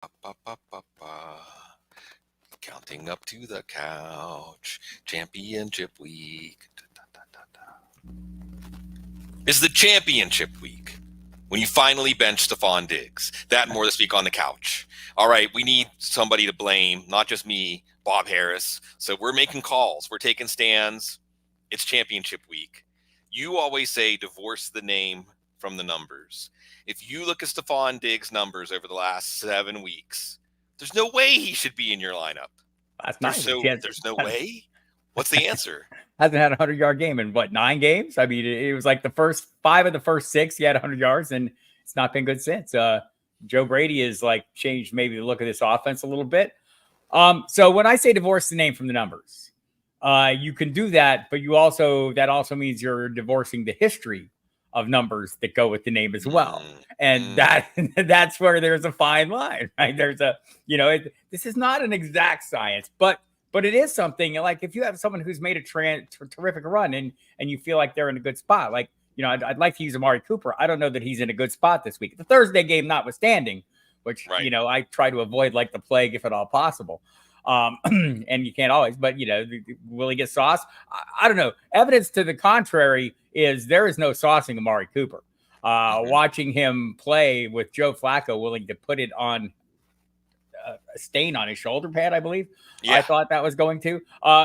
Ba, ba, ba, ba. Counting up to the couch. Championship week. Da, da, da, da. Is the championship week when you finally bench Stefon Diggs. That and more this week on the couch. All right, we need somebody to blame, not just me, Bob Harris. So we're making calls. We're taking stands. It's championship week. You always say divorce the name from the numbers. If you look at Stefon Diggs' numbers over the last 7 weeks, there's no way he should be in your lineup. Last 9 weeks, There's no way. What's the answer? hasn't had a 100-yard game in 9 games. I mean, it was like the first 5 of the first 6 he had 100 yards, and it's not been good since. Joe Brady has like changed maybe the look of this offense a little bit. So when I say divorce the name from the numbers, you can do that, but that also means you're divorcing the history of numbers that go with the name as well. And that's where there's a fine line, right? There's this is not an exact science, but it is something. Like if you have someone who's made a terrific run and you feel like they're in a good spot, like, I'd like to use Amari Cooper. I don't know that he's in a good spot this week. The Thursday game notwithstanding, which, right. I try to avoid like the plague if at all possible. And you can't always, but will he get sauce? I don't know. Evidence to the contrary is there is no saucing Amari Cooper. Watching him play with Joe Flacco willing to put it on a stain on his shoulder pad, I believe. Yeah. I thought that was going to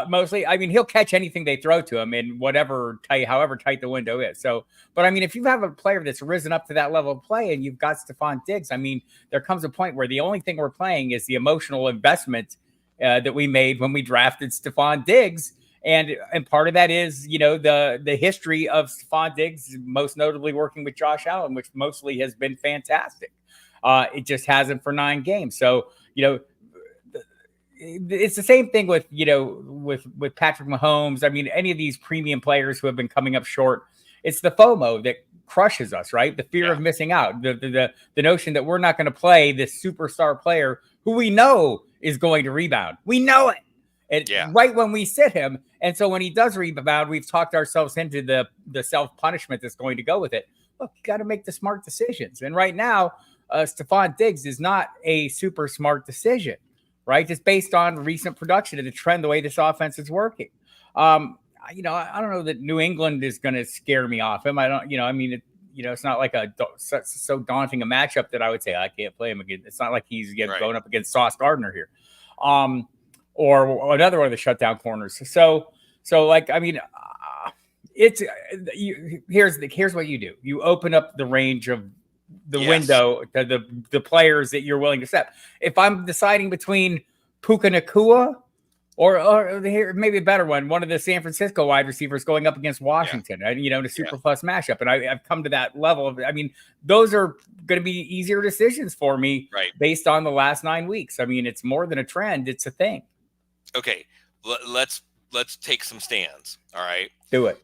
mostly. I mean, he'll catch anything they throw to him in however tight the window is. So, but I mean, if you have a player that's risen up to that level of play and you've got Stefon Diggs, I mean, there comes a point where the only thing we're playing is the emotional investment that we made when we drafted Stefon Diggs. And part of that is, the history of Stefon Diggs, most notably working with Josh Allen, which mostly has been fantastic. It just hasn't for 9 games. So, it's the same thing with, with Patrick Mahomes. I mean, any of these premium players who have been coming up short, it's the FOMO that crushes us, right? The fear of missing out, the notion that we're not going to play this superstar player who we know is going to rebound. We know it. Right when we sit him. And so when he does rebound, we've talked ourselves into the self-punishment that's going to go with it. Look, you got to make the smart decisions. And right now, Stefon Diggs is not a super smart decision, right? Just based on recent production and the trend, the way this offense is working. I don't know that New England is going to scare me off him. I don't, it's not like so daunting a matchup that I would say I can't play him again. It's not like he's going up against Sauce Gardner here, or another one of the shutdown corners. So like, I mean, here's what you do. You open up the range of the window to the players that you're willing to accept. If I'm deciding between Puka Nacua or maybe a better one of the San Francisco wide receivers going up against Washington, in a super plus matchup. And I've come to that level of, I mean, those are going to be easier decisions for me based on the last 9 weeks. I mean, it's more than a trend. It's a thing. Okay. Let's take some stands. All right. Do it.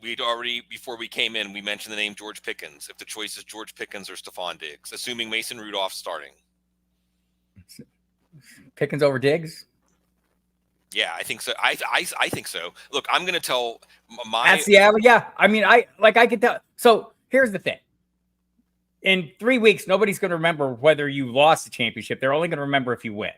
We'd already, before we came in, we mentioned the name George Pickens. If the choice is George Pickens or Stefon Diggs, assuming Mason Rudolph starting. Pickens over Diggs? Yeah, I think so. I think so. Look, I'm going to tell my... That's the average. Yeah. I mean, I could tell. So here's the thing. In 3 weeks, nobody's going to remember whether you lost the championship. They're only going to remember if you win.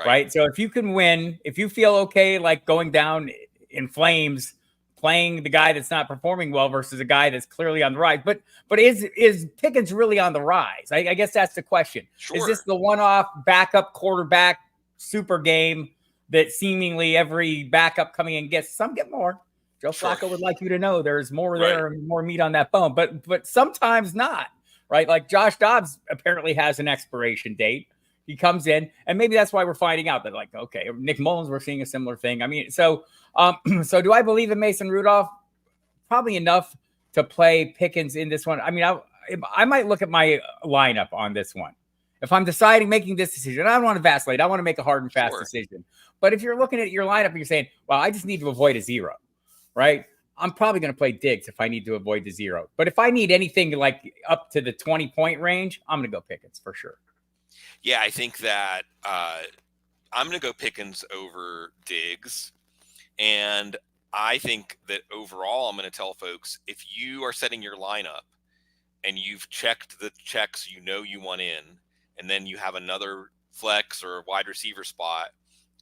Right? So if you can win, if you feel okay, like going down in flames, playing the guy that's not performing well versus a guy that's clearly on the rise. But is Pickens really on the rise? I guess that's the question. Sure. Is this the one-off backup quarterback super game that seemingly every backup coming in gets? Some get more. Joe Flacco would like you to know there's more there and more meat on that bone. But sometimes not, right? Like Josh Dobbs apparently has an expiration date. He comes in, and maybe that's why we're finding out that, like, okay, Nick Mullins, we're seeing a similar thing. I mean, so do I believe in Mason Rudolph? Probably enough to play Pickens in this one. I mean, I might look at my lineup on this one. If I'm making this decision, I don't want to vacillate. I want to make a hard and fast decision. But if you're looking at your lineup and you're saying, well, I just need to avoid a 0, right? I'm probably going to play Diggs if I need to avoid the 0. But if I need anything like up to the 20-point range, I'm going to go Pickens for sure. Yeah, I think that I'm going to go Pickens over Diggs. And I think that overall, I'm going to tell folks, if you are setting your lineup and you've checked the checks you want in, and then you have another flex or wide receiver spot,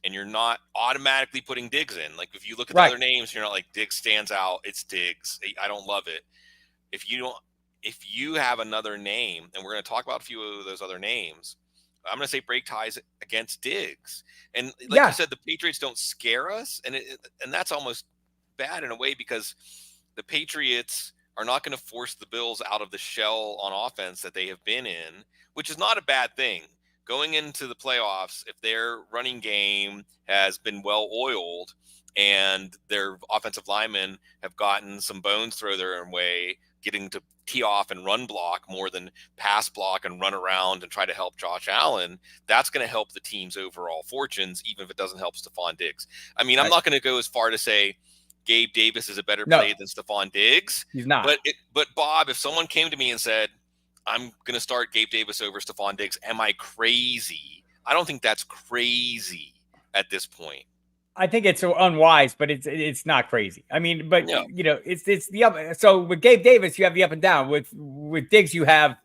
and you're not automatically putting Diggs in. Like if you look at the Right. other names, you're not like Diggs stands out. It's Diggs. I don't love it. If you have another name, and we're going to talk about a few of those other names, I'm going to say break ties against Diggs. And like you said, the Patriots don't scare us, and that's almost bad in a way, because the Patriots are not going to force the Bills out of the shell on offense that they have been in, which is not a bad thing. Going into the playoffs, if their running game has been well oiled and their offensive linemen have gotten some bones thrown their way, getting to tee off and run block more than pass block and run around and try to help Josh Allen, that's going to help the team's overall fortunes, even if it doesn't help Stefon Diggs. I mean, I'm not going to go as far to say Gabe Davis is a better play than Stefon Diggs. He's not. But Bob, if someone came to me and said, I'm going to start Gabe Davis over Stefon Diggs, am I crazy? I don't think that's crazy at this point. I think it's unwise, but it's not crazy. I mean, but it's the up. So with Gabe Davis, you have the up and down. With Diggs, you have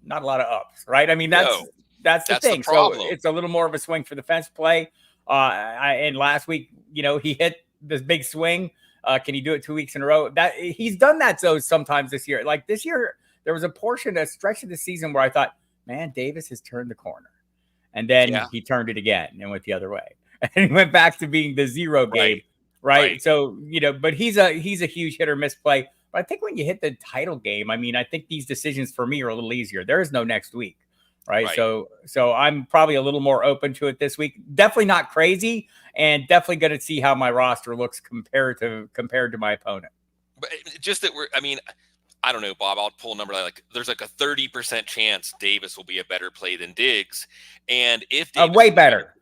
not a lot of ups, right? I mean, that's the thing. So it's a little more of a swing for the fence play. And last week, he hit this big swing. Can he do it 2 weeks in a row? That he's done that so sometimes this year. Like this year, there was a stretch of the season where I thought, man, Davis has turned the corner, and then he turned it again and went the other way. And he went back to being the zero Gabe, right? So, but he's a huge hit or miss play. But I think when you hit the title game, I mean, I think these decisions for me are a little easier. There is no next week, right? So I'm probably a little more open to it this week. Definitely not crazy, and definitely going to see how my roster looks compared to my opponent. But just that I don't know, Bob. I'll pull a number like there's like a 30% chance Davis will be a better play than Diggs, and if Davis way better.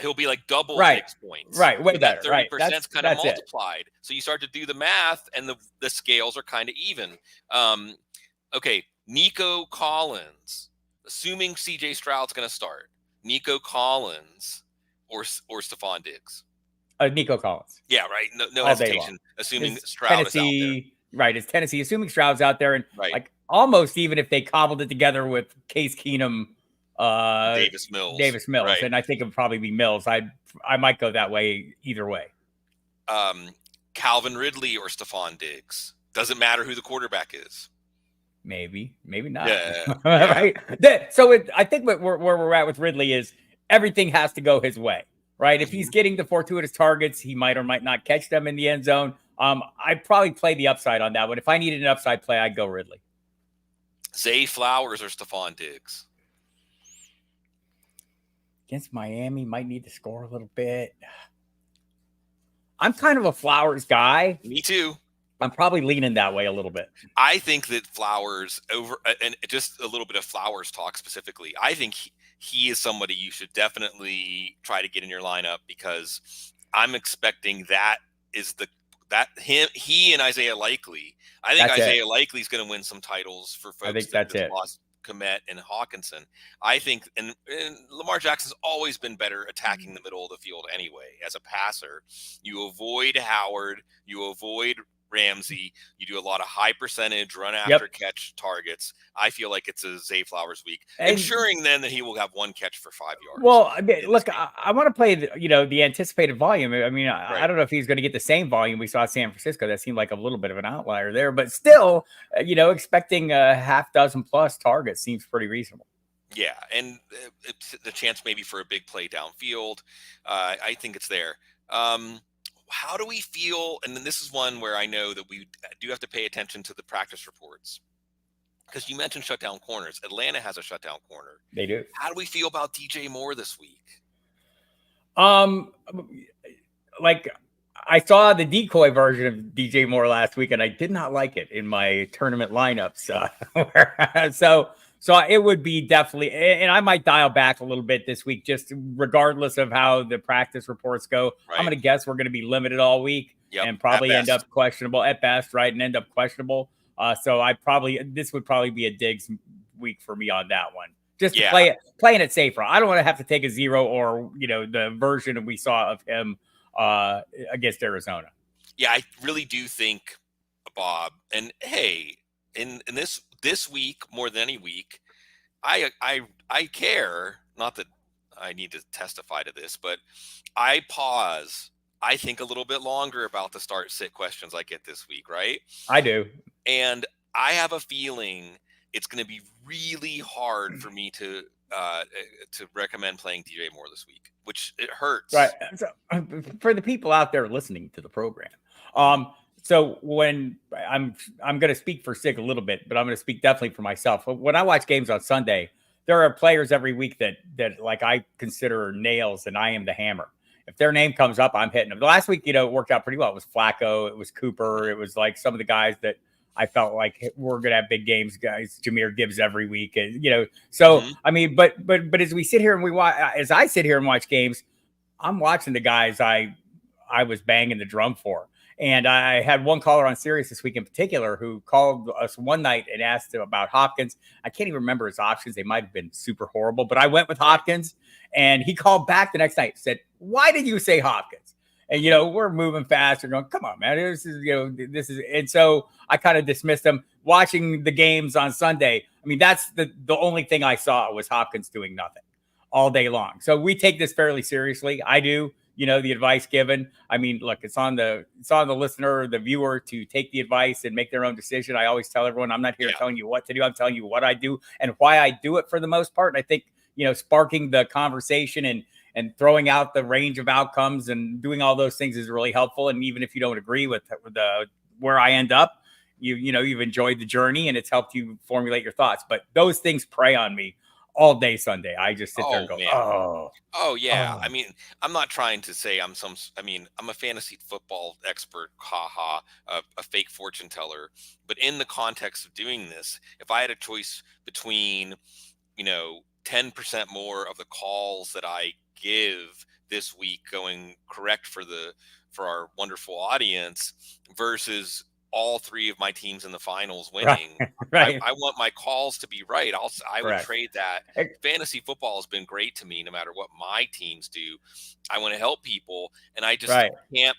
He'll be like double Diggs points. Right, way better. 30% is kind of multiplied. So you start to do the math, and the scales are kind of even. Okay, Nico Collins, assuming CJ Stroud's going to start. Nico Collins or Stefon Diggs. Nico Collins. Yeah, right. No hesitation. Assuming Stroud is out there. Right, it's Tennessee. Assuming Stroud's out there, and like almost even if they cobbled it together with Case Keenum. Davis Mills, right. And I think it would probably be Mills. I might go that way either way. Calvin Ridley or Stefon Diggs, doesn't matter who the quarterback is. Maybe not. Yeah. Right. So I think where we're at with Ridley is everything has to go his way, right? If he's getting the fortuitous targets, he might or might not catch them in the end zone. I'd probably play the upside on that one. If I needed an upside play, I'd go Ridley. Zay Flowers or Stefon Diggs. Against Miami, might need to score a little bit. I'm kind of a Flowers guy. Me too. I'm probably leaning that way a little bit. I think that Flowers and just a little bit of Flowers talk specifically. I think he is somebody you should definitely try to get in your lineup, because I'm expecting he and Isaiah Likely. I think Isaiah Likely is going to win some titles for folks. I think that's it. Lost Komet and Hawkinson. I think, and Lamar Jackson's always been better attacking the middle of the field anyway. As a passer, you avoid Howard, you avoid Ramsey, you do a lot of high percentage run after catch targets. I feel like it's a Zay Flowers week, ensuring then that he will have one catch for 5 yards. Well, I mean, look, I want to play the anticipated volume. I mean, I don't know if he's going to get the same volume we saw at San Francisco. That seemed like a little bit of an outlier there, but still, expecting a half dozen plus targets seems pretty reasonable. Yeah, and the chance maybe for a big play downfield, I think it's there. How do we feel? And then this is one where I know that we do have to pay attention to the practice reports, because you mentioned shutdown corners. Atlanta has a shutdown corner. They do. How do we feel about DJ Moore this week? Like I saw the decoy version of DJ Moore last week, and I did not like it in my tournament lineups. So it would be definitely, and I might dial back a little bit this week, just regardless of how the practice reports go. Right. I'm going to guess we're going to be limited all week and probably end up questionable at best, right? And end up questionable. So this would probably be a Diggs week for me on that one. Just to playing it safer. I don't want to have to take a 0 or, the version we saw of him against Arizona. Yeah, I really do think, Bob, and hey, in this week, more than any week, I care, not that I need to testify to this, but I pause. I think a little bit longer about the start sit questions I get this week, right? I do. And I have a feeling it's going to be really hard for me to recommend playing DJ Moore this week, which it Right. hurts. So, for the people out there listening to the program, Mhm. so when I'm going to speak for Sig a little bit, but I'm going to speak definitely for myself. When I watch games on Sunday, there are players every week that like I consider nails, and I am the hammer. If their name comes up, I'm hitting them. The last week, it worked out pretty well. It was Flacco, it was Cooper, it was like some of the guys that I felt like we're going to have big games, guys. Jameer Gibbs every week, and So Mhm. I mean, but as we sit here and we watch, as I sit here and watch games, I'm watching the guys I was banging the drum for. And I had one caller on Sirius this week in particular who called us one night and asked about Hopkins. I can't even remember his options. They might have been super horrible, but I went with Right. Hopkins. And he called back the next night and said, "Why did you say Hopkins?" And, Mhm. we're moving fast. We're going, "Come on, man. This is," and so I kind of dismissed him. Watching the games on Sunday, I mean, that's the only thing I saw was Hopkins doing nothing all day long. So we take this fairly seriously. I do. The advice given. I mean, look, it's on the listener, the viewer, to take the advice and make their own decision. I always tell everyone, I'm not here Yeah. telling you what to do. I'm telling you what I do and why I do it for the most part. And I think, sparking the conversation and throwing out the range of outcomes and doing all those things is really helpful. And even if you don't agree with the where I end up, you've enjoyed the journey and it's helped you formulate your thoughts. But those things prey on me all day Sunday. I just sit there and Oh go, man. oh, Oh yeah. I oh, mean, I'm not trying to say I mean, I'm a fantasy football expert, haha, a fake fortune teller. But in the context of doing this, if I had a choice between, 10% more of the calls that I give this week going correct for our wonderful audience versus all three of my teams in the finals right, winning, right, I want my calls to be right. I would correct. trade that. Fantasy football has been great to me no matter what my teams do. I want to help people, and I just Right. can't.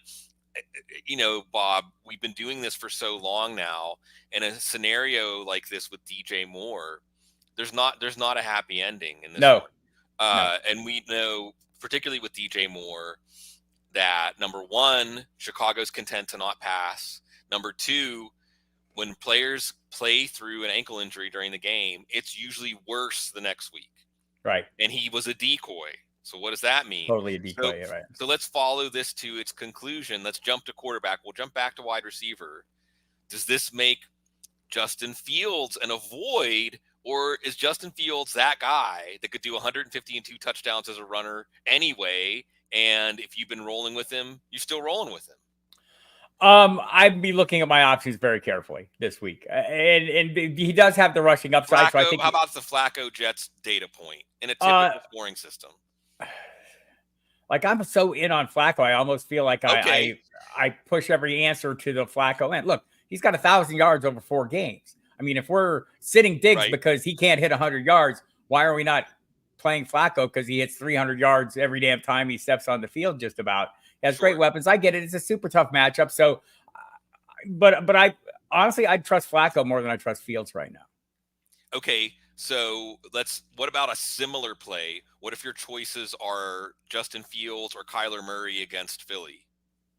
Bob, we've been doing this for so long now, and a scenario like this with DJ Moore, there's not a happy ending in this No, one. no, And we know, particularly with DJ Moore, that number one, Chicago's content to not pass. Number two, when players play through an ankle injury during the game, it's usually worse the next week. right. And he was a decoy. So what does that mean? Totally a So decoy. Yeah, right. so let's follow this to its conclusion. Let's jump to quarterback. We'll jump back to wide receiver. Does this make Justin Fields an avoid, or is Justin Fields that guy that could do 150 and 2 touchdowns as a runner anyway? And if you've been rolling with him, you're still rolling with him. I'd be looking at my options very carefully this week, and he does have the rushing upside, so I Flacco, think, how about the Flacco Jets data point in a uh, typical scoring system? like I'm so in on Flacco, I almost feel like I Okay, I, I push every answer to the Flacco end. Look, he's got 1,000 yards over 4 games. I mean, if we're sitting Diggs right, because he can't hit 100 yards, why are we not playing Flacco because he hits 300 yards every damn time he steps on the field? Just about. He has great sure. weapons. I get it. It's a super tough matchup. So, but I honestly I'd trust Flacco more than I trust Fields right now. Okay, so what about a similar play? What if your choices are Justin Fields or Kyler Murray against Philly?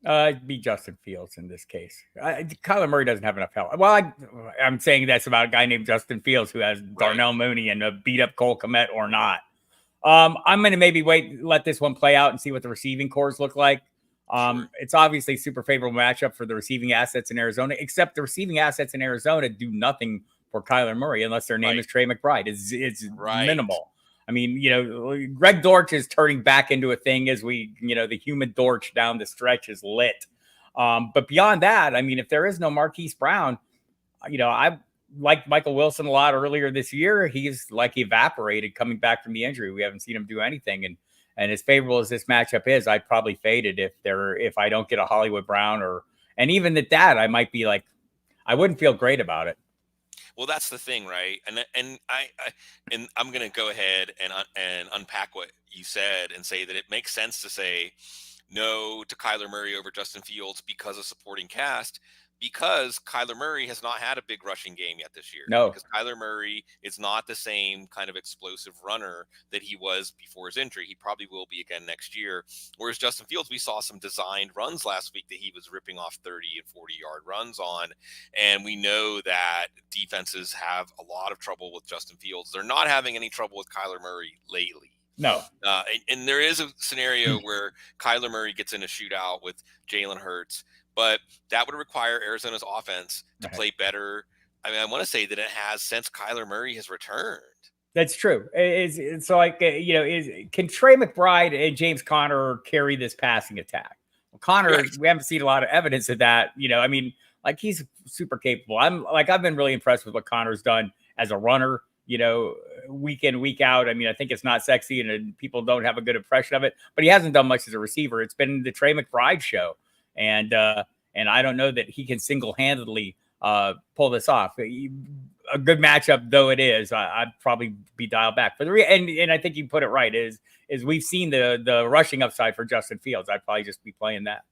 It'd be Justin Fields in this case. Kyler Murray doesn't have enough help. Well, I'm saying that's about a guy named Justin Fields who has Right, Darnell Mooney and a beat up Cole Kmet or not. I'm going to maybe let this one play out and see what the receiving cores look like. sure. It's obviously a super favorable matchup for the receiving assets in Arizona, except the receiving assets in Arizona do nothing for Kyler Murray unless their name Right, is Trey McBride. It's right. minimal. I mean, Greg Dortch is turning back into a thing as the human Dortch down the stretch is lit. But beyond that, I mean, if there is no Marquise Brown, I liked Michael Wilson a lot earlier this year. He's like evaporated coming back from the injury. We haven't seen him do anything. And as favorable as this matchup is, I'd probably fade it if I don't get a Hollywood Brown and even at that, I might be like, I wouldn't feel great about it. Well, that's the thing, right? And I'm going to go ahead and unpack what you said and say that it makes sense to say no to Kyler Murray over Justin Fields because of supporting cast, because Kyler Murray has not had a big rushing game yet this year. No. Because Kyler Murray is not the same kind of explosive runner that he was before his injury. He probably will be again next year. Whereas Justin Fields, we saw some designed runs last week that he was ripping off 30 and 40-yard runs on. And we know that defenses have a lot of trouble with Justin Fields. They're not having any trouble with Kyler Murray lately. No. And there is a scenario where Kyler Murray gets in a shootout with Jalen Hurts, but that would require Arizona's offense to play better. I mean, I want to say that it has since Kyler Murray has returned. That's true. It's like, can Trey McBride and James Conner carry this passing attack? Well, Conner, we haven't seen a lot of evidence of that. I mean, like, he's super capable. I've been really impressed with what Conner's done as a runner, week in, week out. I mean, I think it's not sexy and people don't have a good impression of it, but he hasn't done much as a receiver. It's been the Trey McBride show. And I don't know that he can single-handedly pull this off. A good matchup though it is, I'd probably be dialed back. For and I think you put it right, is we've seen the rushing upside for Justin Fields. I'd probably just be playing that.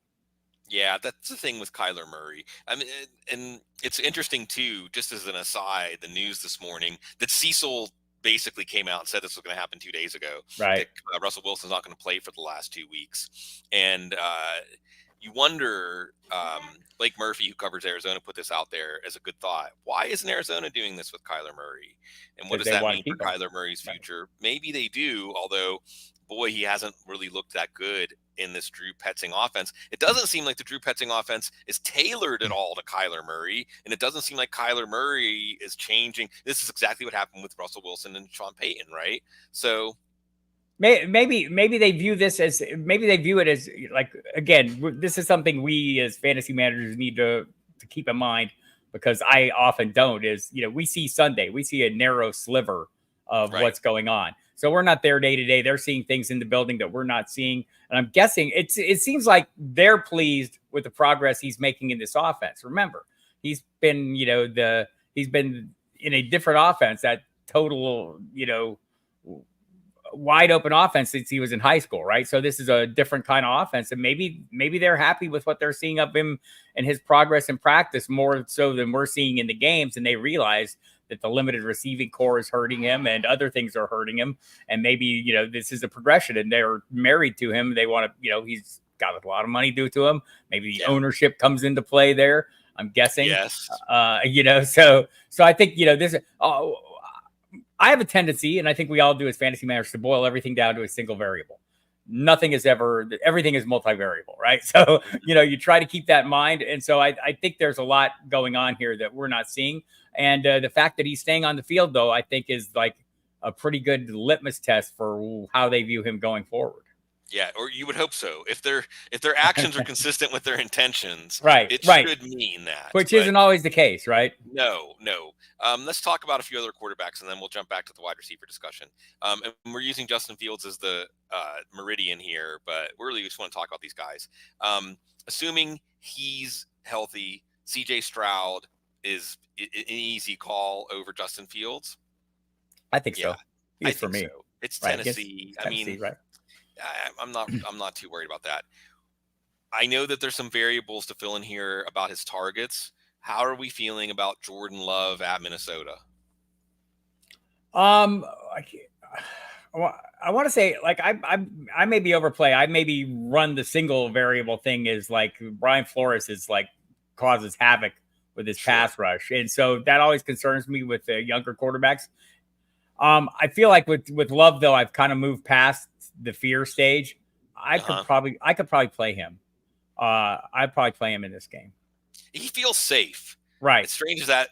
Yeah, that's the thing with Kyler Murray. I mean, and it's interesting too, just as an aside, the news this morning that Cecil basically came out and said this was going to happen 2 days ago. Right. That, Russell Wilson's not going to play for the last 2 weeks. And you wonder, Blake Murphy, who covers Arizona, put this out there as a good thought. Why isn't Arizona doing this with Kyler Murray? And what does that mean for Kyler Murray's future? Right. Maybe they do, although, boy, he hasn't really looked that good in this Drew Petzing offense. It doesn't seem like the Drew Petzing offense is tailored at all to Kyler Murray, and it doesn't seem like Kyler Murray is changing. This is exactly what happened with Russell Wilson and Sean Payton, right? So maybe they view this as, like, again, this is something we as fantasy managers need to keep in mind, because I often don't, is, we see Sunday, we see a narrow sliver of what's going on. So we're not there day to day. They're seeing things in the building that we're not seeing. And I'm guessing it seems like they're pleased with the progress he's making in this offense. Remember, he's been, he's been in a different offense, that total, wide open offense since he was in high school, right? So this is a different kind of offense, and maybe they're happy with what they're seeing of him and his progress in practice, more so than we're seeing in the games, and they realize that the limited receiving core is hurting him and other things are hurting him, and maybe this is a progression, and they're married to him. They want to, he's got a lot of money due to him. Maybe the ownership comes into play there, I'm guessing. Yes. So I think this. I have a tendency, and I think we all do as fantasy managers, to boil everything down to a single variable. Everything is multivariable, right? So, you try to keep that in mind. And so I think there's a lot going on here that we're not seeing. And the fact that he's staying on the field, though, I think is like a pretty good litmus test for how they view him going forward. Yeah, or you would hope so. If their actions are consistent with their intentions, right, it should mean that. Which isn't always the case, right? No. Let's talk about a few other quarterbacks, and then we'll jump back to the wide receiver discussion. And we're using Justin Fields as the meridian here, but we really just want to talk about these guys. Assuming he's healthy, CJ Stroud is an easy call over Justin Fields. I think so. I think for me. So. It's Tennessee. I mean, right. I'm not too worried about that. I know that there's some variables to fill in here about his targets. How are we feeling about Jordan Love at Minnesota? I want to say, like, I may be overplay. I maybe run the single variable thing, is like Brian Flores is like causes havoc with his pass rush, and so that always concerns me with the younger quarterbacks. I feel like with Love, though, I've kind of moved past the fear stage. I could probably play him. I'd probably play him in this game. He feels safe. Right. As strange as that.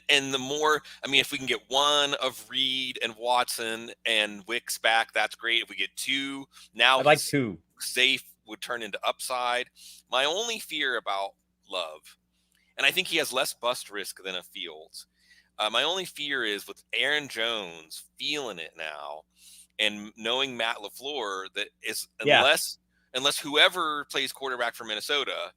And the more, I mean, if we can get one of Reed and Watson and Wicks back, that's great. If we get two, now I'd like two. Safe would turn into upside. My only fear about Love, and I think he has less bust risk than a Fields. My only fear is with Aaron Jones feeling it now, and knowing Matt LaFleur, that is unless whoever plays quarterback for Minnesota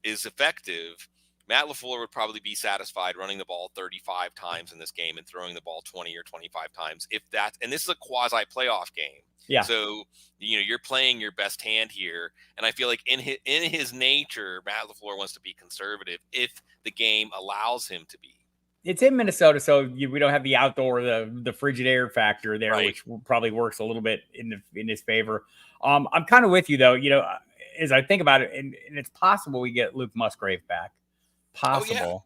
is effective, Matt LaFleur would probably be satisfied running the ball 35 times in this game and throwing the ball 20 or 25 times. If that, and this is a quasi playoff game. Yeah. So, you're playing your best hand here. And I feel like in his nature, Matt LaFleur wants to be conservative if the game allows him to be. It's in Minnesota, so we don't have the outdoor, the frigid air factor there, Right. which probably works a little bit in his favor. I'm kind of with you though. As I think about it, and it's possible we get Luke Musgrave back. Possible.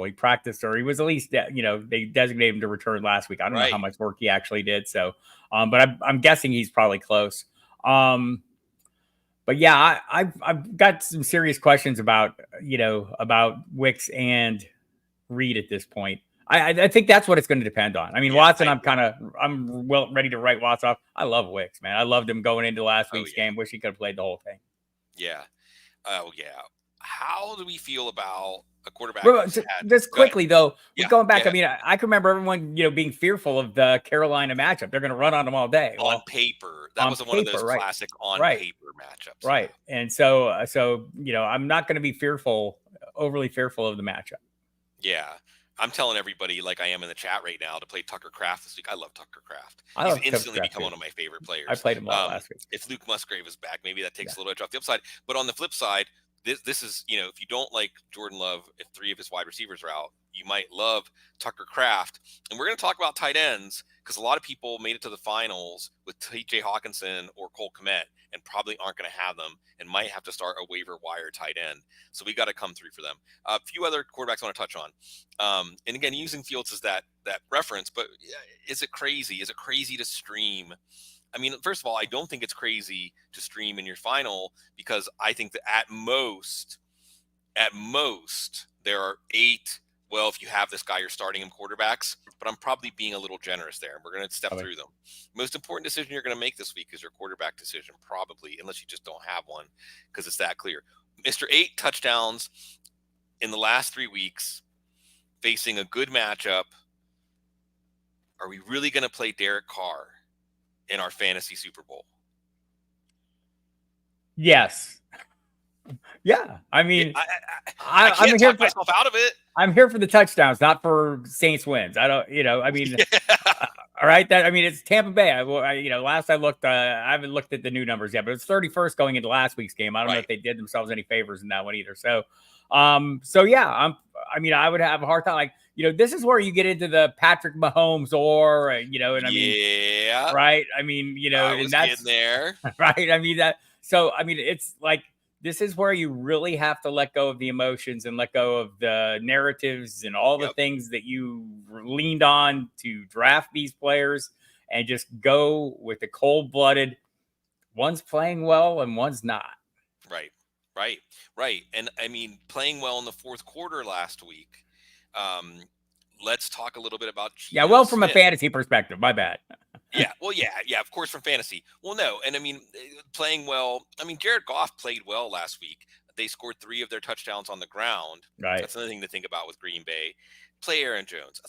He practiced, or he was at least, they designated him to return last week. I don't know how much work he actually did. So, but I'm guessing he's probably close. But yeah, I've got some serious questions about Wicks and Reed at this point. I think that's what it's going to depend on. I mean, Watson, I'm well ready to write Watson off. I love Wicks, man. I loved him going into last week's game. Wish he could have played the whole thing. Yeah. Oh yeah. How do we feel about a quarterback? Just quickly though, going back, yeah. I mean, I can remember everyone, being fearful of the Carolina matchup. They're going to run on them all day. On paper, that was one of those classic paper matchups. Right. And so, I'm not going to be overly fearful of the matchup. Yeah. I'm telling everybody, like I am in the chat right now, to play Tucker Kraft this week. I love Tucker Kraft. He's instantly become one of my favorite players. I played him a lot last week. If Luke Musgrave is back, maybe that takes a little edge off the upside. But on the flip side, this is, if you don't like Jordan Love, if 3 of his wide receivers are out, you might love Tucker Kraft. And we're going to talk about tight ends because a lot of people made it to the finals with TJ Hawkinson or Cole Kmet and probably aren't going to have them and might have to start a waiver wire tight end. So we got to come through for them. A few other quarterbacks I want to touch on. And again, using Fields as that reference, but is it crazy? Is it crazy to stream? I mean, first of all, I don't think it's crazy to stream in your final because I think that at most, there are 8. Well, if you have this guy, you're starting him quarterbacks, but I'm probably being a little generous there. We're going to step through them. Most important decision you're going to make this week is your quarterback decision, probably, unless you just don't have one because it's that clear. Mr. 8 touchdowns in the last 3 weeks, facing a good matchup. Are we really going to play Derek Carr in our fantasy Super Bowl? Yes. Yeah. I mean, I can't talk myself out of it. I'm here for the touchdowns, not for Saints wins. I don't, all right. It's Tampa Bay. Last I looked, I haven't looked at the new numbers yet, but it's 31st going into last week's game. I don't know if they did themselves any favors in that one either. So, yeah, I would have a hard time. Like, this is where you get into the Patrick Mahomes right. I mean, and that's in there. Right. It's like, this is where you really have to let go of the emotions and let go of the narratives and all the things that you leaned on to draft these players and just go with the cold-blooded. One's playing well and one's not. Right. And I mean, playing well in the fourth quarter last week. Let's talk a little bit about Geno from a fantasy perspective. My bad. Yeah, of course, from fantasy. Well, no, and playing well. Jared Goff played well last week. They scored 3 of their touchdowns on the ground. Right. That's another thing to think about with Green Bay. Play Aaron Jones.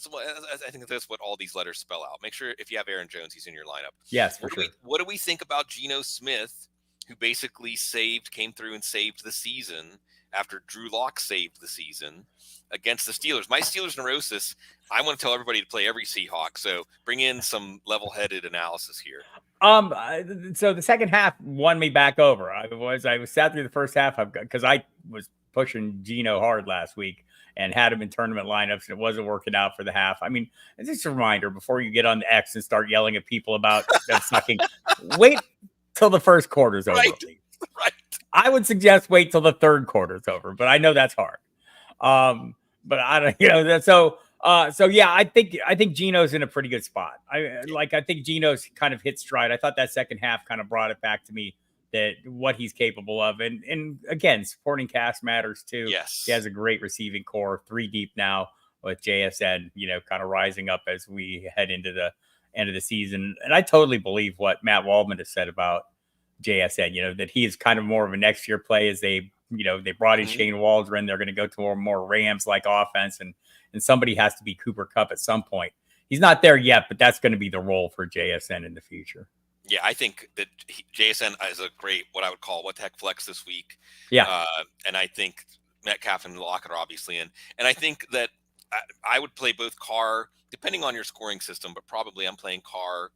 I think that's what all these letters spell out. Make sure if you have Aaron Jones, he's in your lineup. Yes, for sure. What do we think about Geno Smith, who basically came through and saved the season after Drew Lock saved the season against the Steelers? My Steelers neurosis, I want to tell everybody to play every Seahawk. So bring in some level-headed analysis here. So the second half won me back over. I was sat through the first half because I was pushing Geno hard last week and had him in tournament lineups, and it wasn't working out for the half. It's just a reminder before you get on the X and start yelling at people about them sucking. Wait till the first quarter's over. Right. I would suggest wait till the third quarter's over, but I know that's hard. But I don't, so yeah, I think Geno's in a pretty good spot. I think Geno's kind of hit stride. I thought that second half kind of brought it back to me that what he's capable of. And again, supporting cast matters too. Yes. He has a great receiving core, 3 deep now with JSN, kind of rising up as we head into the end of the season. And I totally believe what Matt Waldman has said about JSN, that he is kind of more of a next year play as they brought in Shane Waldron. They're going to go to a more Rams-like offense, and somebody has to be Cooper Kupp at some point. He's not there yet, but that's going to be the role for JSN in the future. Yeah, I think that JSN is a great, what I would call what the heck flex this week. Yeah. And I think Metcalf and Lockett are obviously in. And I think that I would play both Carr, depending on your scoring system, but probably I'm playing Carr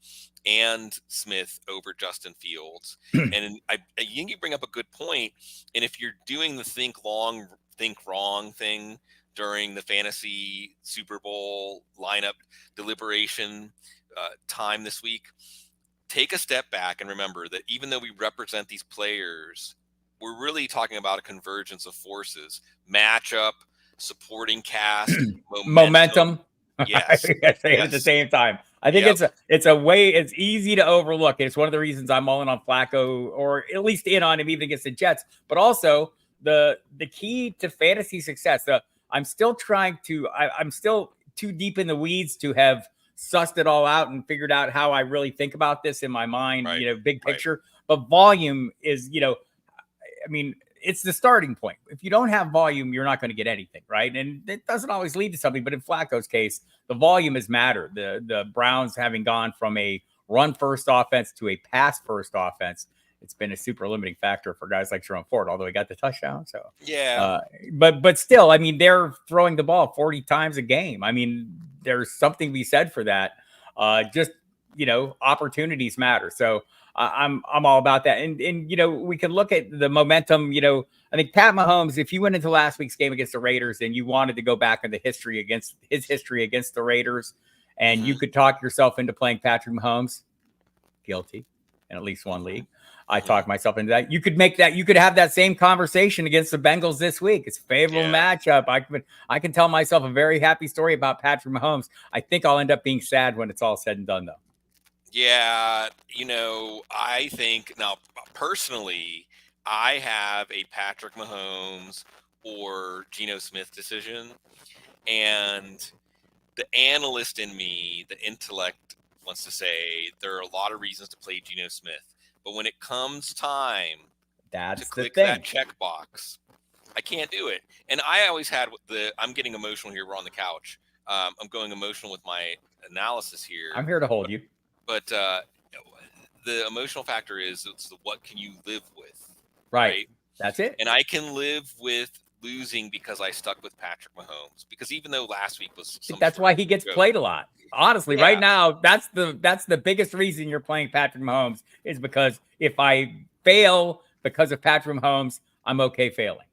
and Smith over Justin Fields. And I think you bring up a good point. And if you're doing the think long, think wrong thing during the fantasy Super Bowl lineup deliberation time this week, take a step back and remember that even though we represent these players, we're really talking about a convergence of forces, matchup, supporting cast, momentum. Yes. I say it at the same time. I think it's a way, it's easy to overlook. It's one of the reasons I'm all in on Flacco, or at least in on him even against the Jets. But also the key to fantasy success. I'm still I'm still too deep in the weeds to have sussed it all out and figured out how I really think about this in my mind, right. Big picture. Right. But volume is, I mean, it's the starting point. If you don't have volume, you're not going to get anything, right? And it doesn't always lead to something, but in Flacco's case, the volume has mattered. The Browns having gone from a run-first offense to a pass-first offense, it's been a super limiting factor for guys like Jerome Ford, although he got the touchdown. So yeah, but still, I mean, they're throwing the ball 40 times a game. I mean, there's something to be said for that. Just opportunities matter. So I'm all about that. And we can look at the momentum. I think Pat Mahomes, if you went into last week's game against the Raiders and you wanted to go back in the history against the Raiders, and you could talk yourself into playing Patrick Mahomes, guilty in at least one league. I talked myself into that. You could make that. You could have that same conversation against the Bengals this week. It's a favorable matchup. I can tell myself a very happy story about Patrick Mahomes. I think I'll end up being sad when it's all said and done, though. Yeah, I think now personally, I have a Patrick Mahomes or Geno Smith decision, and the analyst in me, the intellect, wants to say there are a lot of reasons to play Geno Smith. But when it comes time to click that checkbox, I can't do it. And I always had I'm getting emotional here. We're on the couch. I'm going emotional with my analysis here. I'm here to hold you. But the emotional factor is what can you live with? Right? That's it. And I can live with losing because I stuck with Patrick Mahomes. Because even though last week was that's why he gets played a lot. Honestly, right now, that's the biggest reason you're playing Patrick Mahomes, is because if I fail because of Patrick Mahomes, I'm okay failing.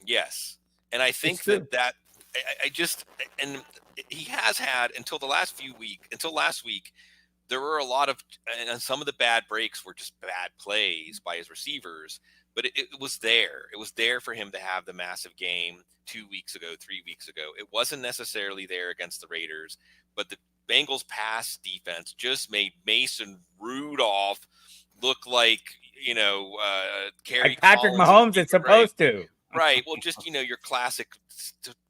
Yes. And I think that I just, and he has had until last week, there were a lot of, and some of the bad breaks were just bad plays by his receivers, but it was there. It was there for him to have the massive game 2 weeks ago, 3 weeks ago. It wasn't necessarily there against the Raiders, but the Bengals pass defense just made Mason Rudolph look like, like Patrick Mahomes is supposed to. Right. Well, just, your classic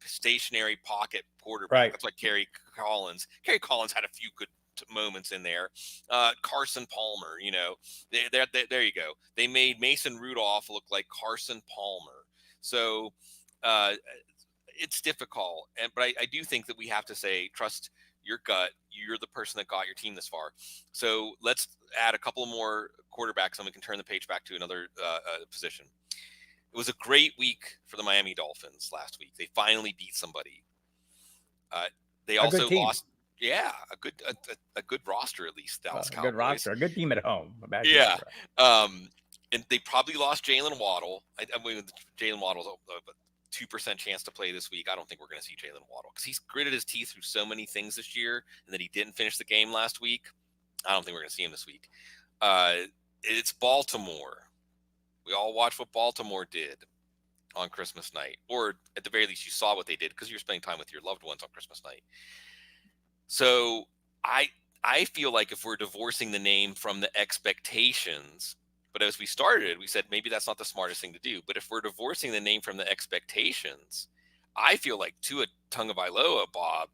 stationary pocket quarterback. Right. That's like Kerry Collins. Kerry Collins had a few good moments in there. Carson Palmer, there you go. They made Mason Rudolph look like Carson Palmer. So it's difficult. But I do think that we have to say, trust your gut. You're the person that got your team this far. So let's add a couple more quarterbacks and we can turn the page back to another position. It was a great week for the Miami Dolphins last week. They finally beat somebody. They also lost. Yeah, a good roster, at least. Dallas Cowboys. Good roster, a good team at home. Yeah. And they probably lost Jalen Waddle. I mean, Jalen Waddle's a 2% chance to play this week. I don't think we're going to see Jalen Waddle because he's gritted his teeth through so many things this year, and that he didn't finish the game last week. I don't think we're going to see him this week. It's Baltimore. We all watched what Baltimore did on Christmas night, or at the very least, you saw what they did because you're spending time with your loved ones on Christmas night. So I feel like if we're divorcing the name from the expectations, but as we started, we said maybe that's not the smartest thing to do. But if we're divorcing the name from the expectations, I feel like Tua Tagovailoa, Bob,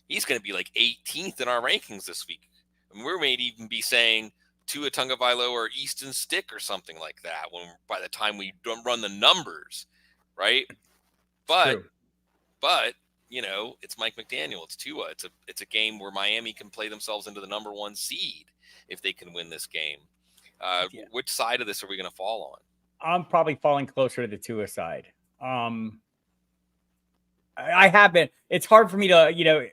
he's going to be like 18th in our rankings this week. And we may even be saying Tua Tagovailoa or Easton Stick or something like that by the time we don't run the numbers, right? But it's Mike McDaniel. It's Tua. It's a game where Miami can play themselves into the number 1 seed if they can win this game. Which side of this are we going to fall on? I'm probably falling closer to the Tua side. I have been. It's hard for me to,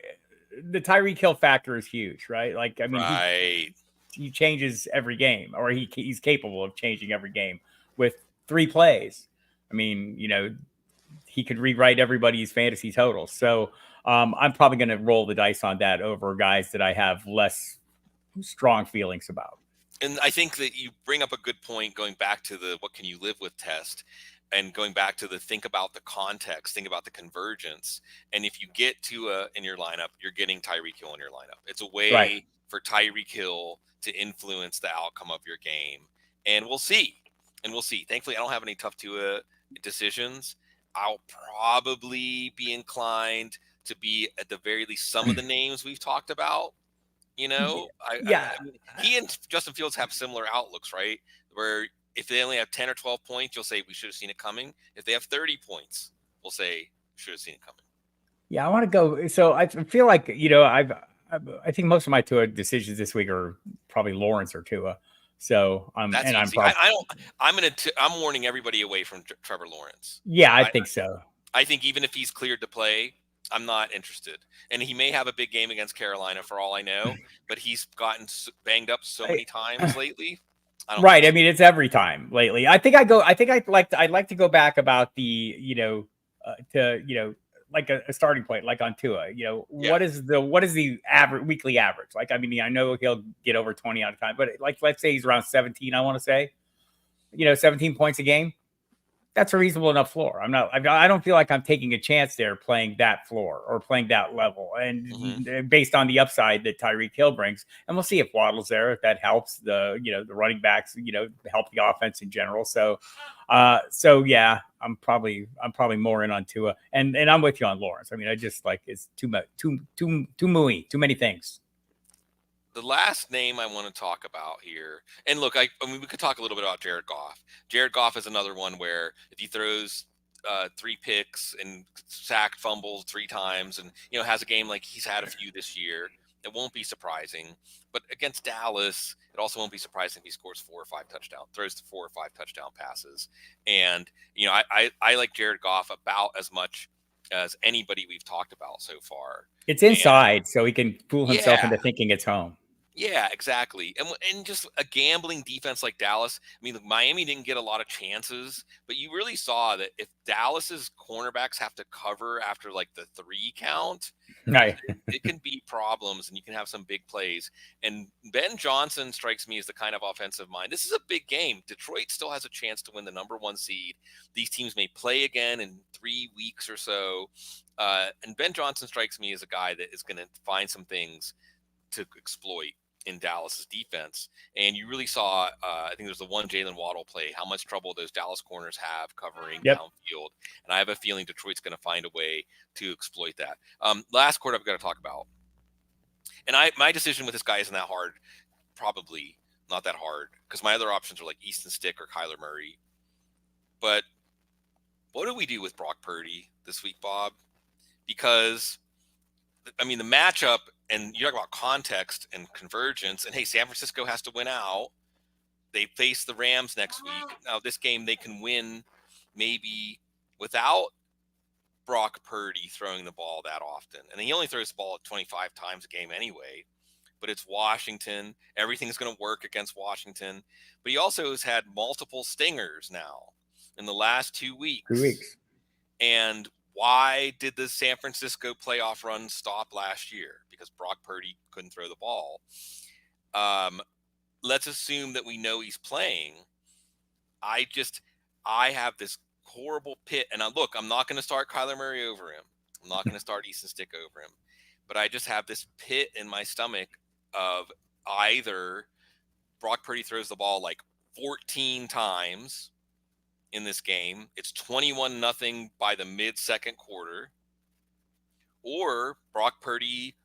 the Tyreek Hill factor is huge, right? Like, I mean, Right. he changes every game, or he's capable of changing every game with 3 plays. I mean, he could rewrite everybody's fantasy totals. So I'm probably going to roll the dice on that over guys that I have less strong feelings about. And I think that you bring up a good point going back to the what can you live with test and going back to the think about the context, think about the convergence. And if you get Tua in your lineup, you're getting Tyreek Hill in your lineup. It's a way Right. for Tyreek Hill to influence the outcome of your game. And we'll see. And we'll see. Thankfully, I don't have any tough Tua decisions. I'll probably be inclined to be at the very least some of the names we've talked about. Yeah. I mean, he and Justin Fields have similar outlooks, right? Where if they only have 10 or 12 points, you'll say we should have seen it coming. If they have 30 points, we'll say should have seen it coming. Yeah, I want to go. So I feel like, I think most of my Tua decisions this week are probably Lawrence or Tua. So That's and easy. I'm probably, I'm warning everybody away from Trevor Lawrence. yeah, I think so. I think even if he's cleared to play, I'm not interested. And he may have a big game against Carolina for all I know, but he's gotten banged up so many times lately. Right. I mean, it's every time lately. I'd like to go back about the, like a starting point, like on Tua, what is the average weekly average? Like, I mean, I know he'll get over 20 out of time, but like, let's say he's around 17, I want to say, 17 points a game. That's a reasonable enough floor. I don't feel like I'm taking a chance there playing that floor or playing that level. And based on the upside that Tyreek Hill brings, and we'll see if Waddle's there, if that helps the running backs, help the offense in general. So yeah, I'm probably more in on Tua, and I'm with you on Lawrence. I mean, I just like it's too much, too mooey, too many things. The last name I want to talk about here, and look, I mean, we could talk a little bit about Jared Goff. Jared Goff is another one where if he throws 3 picks and sacked, fumbles 3 times, and has a game like he's had a few this year, it won't be surprising. But against Dallas, it also won't be surprising if he scores 4 or 5 touchdowns, throws 4 or 5 touchdown passes. And I like Jared Goff about as much as anybody we've talked about so far. It's inside, so he can fool himself into thinking it's home. Yeah, exactly. And just a gambling defense like Dallas. I mean, Miami didn't get a lot of chances, but you really saw that if Dallas's cornerbacks have to cover after like the 3 count, right, it can be problems, and you can have some big plays. And Ben Johnson strikes me as the kind of offensive mind. This is a big game. Detroit still has a chance to win the number 1 seed. These teams may play again in 3 weeks or so. And Ben Johnson strikes me as a guy that is going to find some things to exploit in Dallas's defense. And you really saw, I think there's the one Jalen Waddle play, how much trouble those Dallas corners have covering downfield. And I have a feeling Detroit's going to find a way to exploit that. Last quarter I've got to talk about. And my decision with this guy isn't that hard. Probably not that hard, because my other options are like Easton Stick or Kyler Murray. But what do we do with Brock Purdy this week, Bob? Because, I mean, the matchup, and you talk about context and convergence, and hey, San Francisco has to win out. They face the Rams next week. Now, this game they can win maybe without Brock Purdy throwing the ball that often. And he only throws the ball 25 times a game anyway. But it's Washington. Everything's going to work against Washington. But he also has had multiple stingers now in the last 2 weeks. 2 weeks. And why did the San Francisco playoff run stop last year? Because Brock Purdy couldn't throw the ball. Let's assume that we know he's playing. I have this horrible pit. And look, I'm not going to start Kyler Murray over him. I'm not going to start Easton Stick over him. But I just have this pit in my stomach of either Brock Purdy throws the ball like 14 times in this game. It's 21-0 by the mid-second quarter. Or Brock Purdy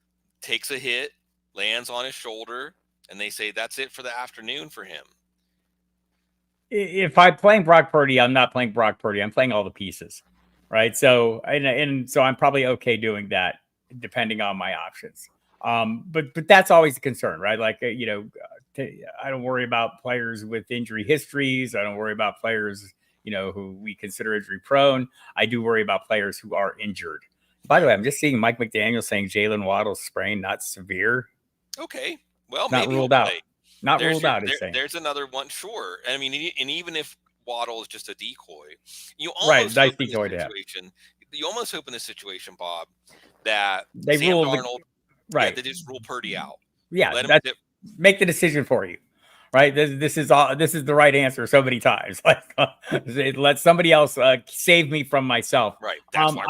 takes a hit, lands on his shoulder, and they say that's it for the afternoon for him. If I'm playing Brock Purdy, I'm not playing Brock Purdy. I'm playing all the pieces, right? So and so I'm probably okay doing that depending on my options. But that's always a concern, right? Like, I don't worry about players with injury histories. I don't worry about players, who we consider injury prone. I do worry about players who are injured. By the way, I'm just seeing Mike McDaniel saying Jalen Waddle's sprain not severe. Okay, well, Not maybe he'll ruled out. play. Not ruled out, he's saying. There's another one, sure. I mean, and even if Waddle is just a decoy, you Right, almost nice hope in decoy this to have. situation. You almost hope in this situation, Bob, that They Sam rule Darnold, right. they just rule Purdy out. Yeah, Let him that's make the decision for you. Right, this is the right answer so many times. Like, let somebody else save me from myself. Right. That's why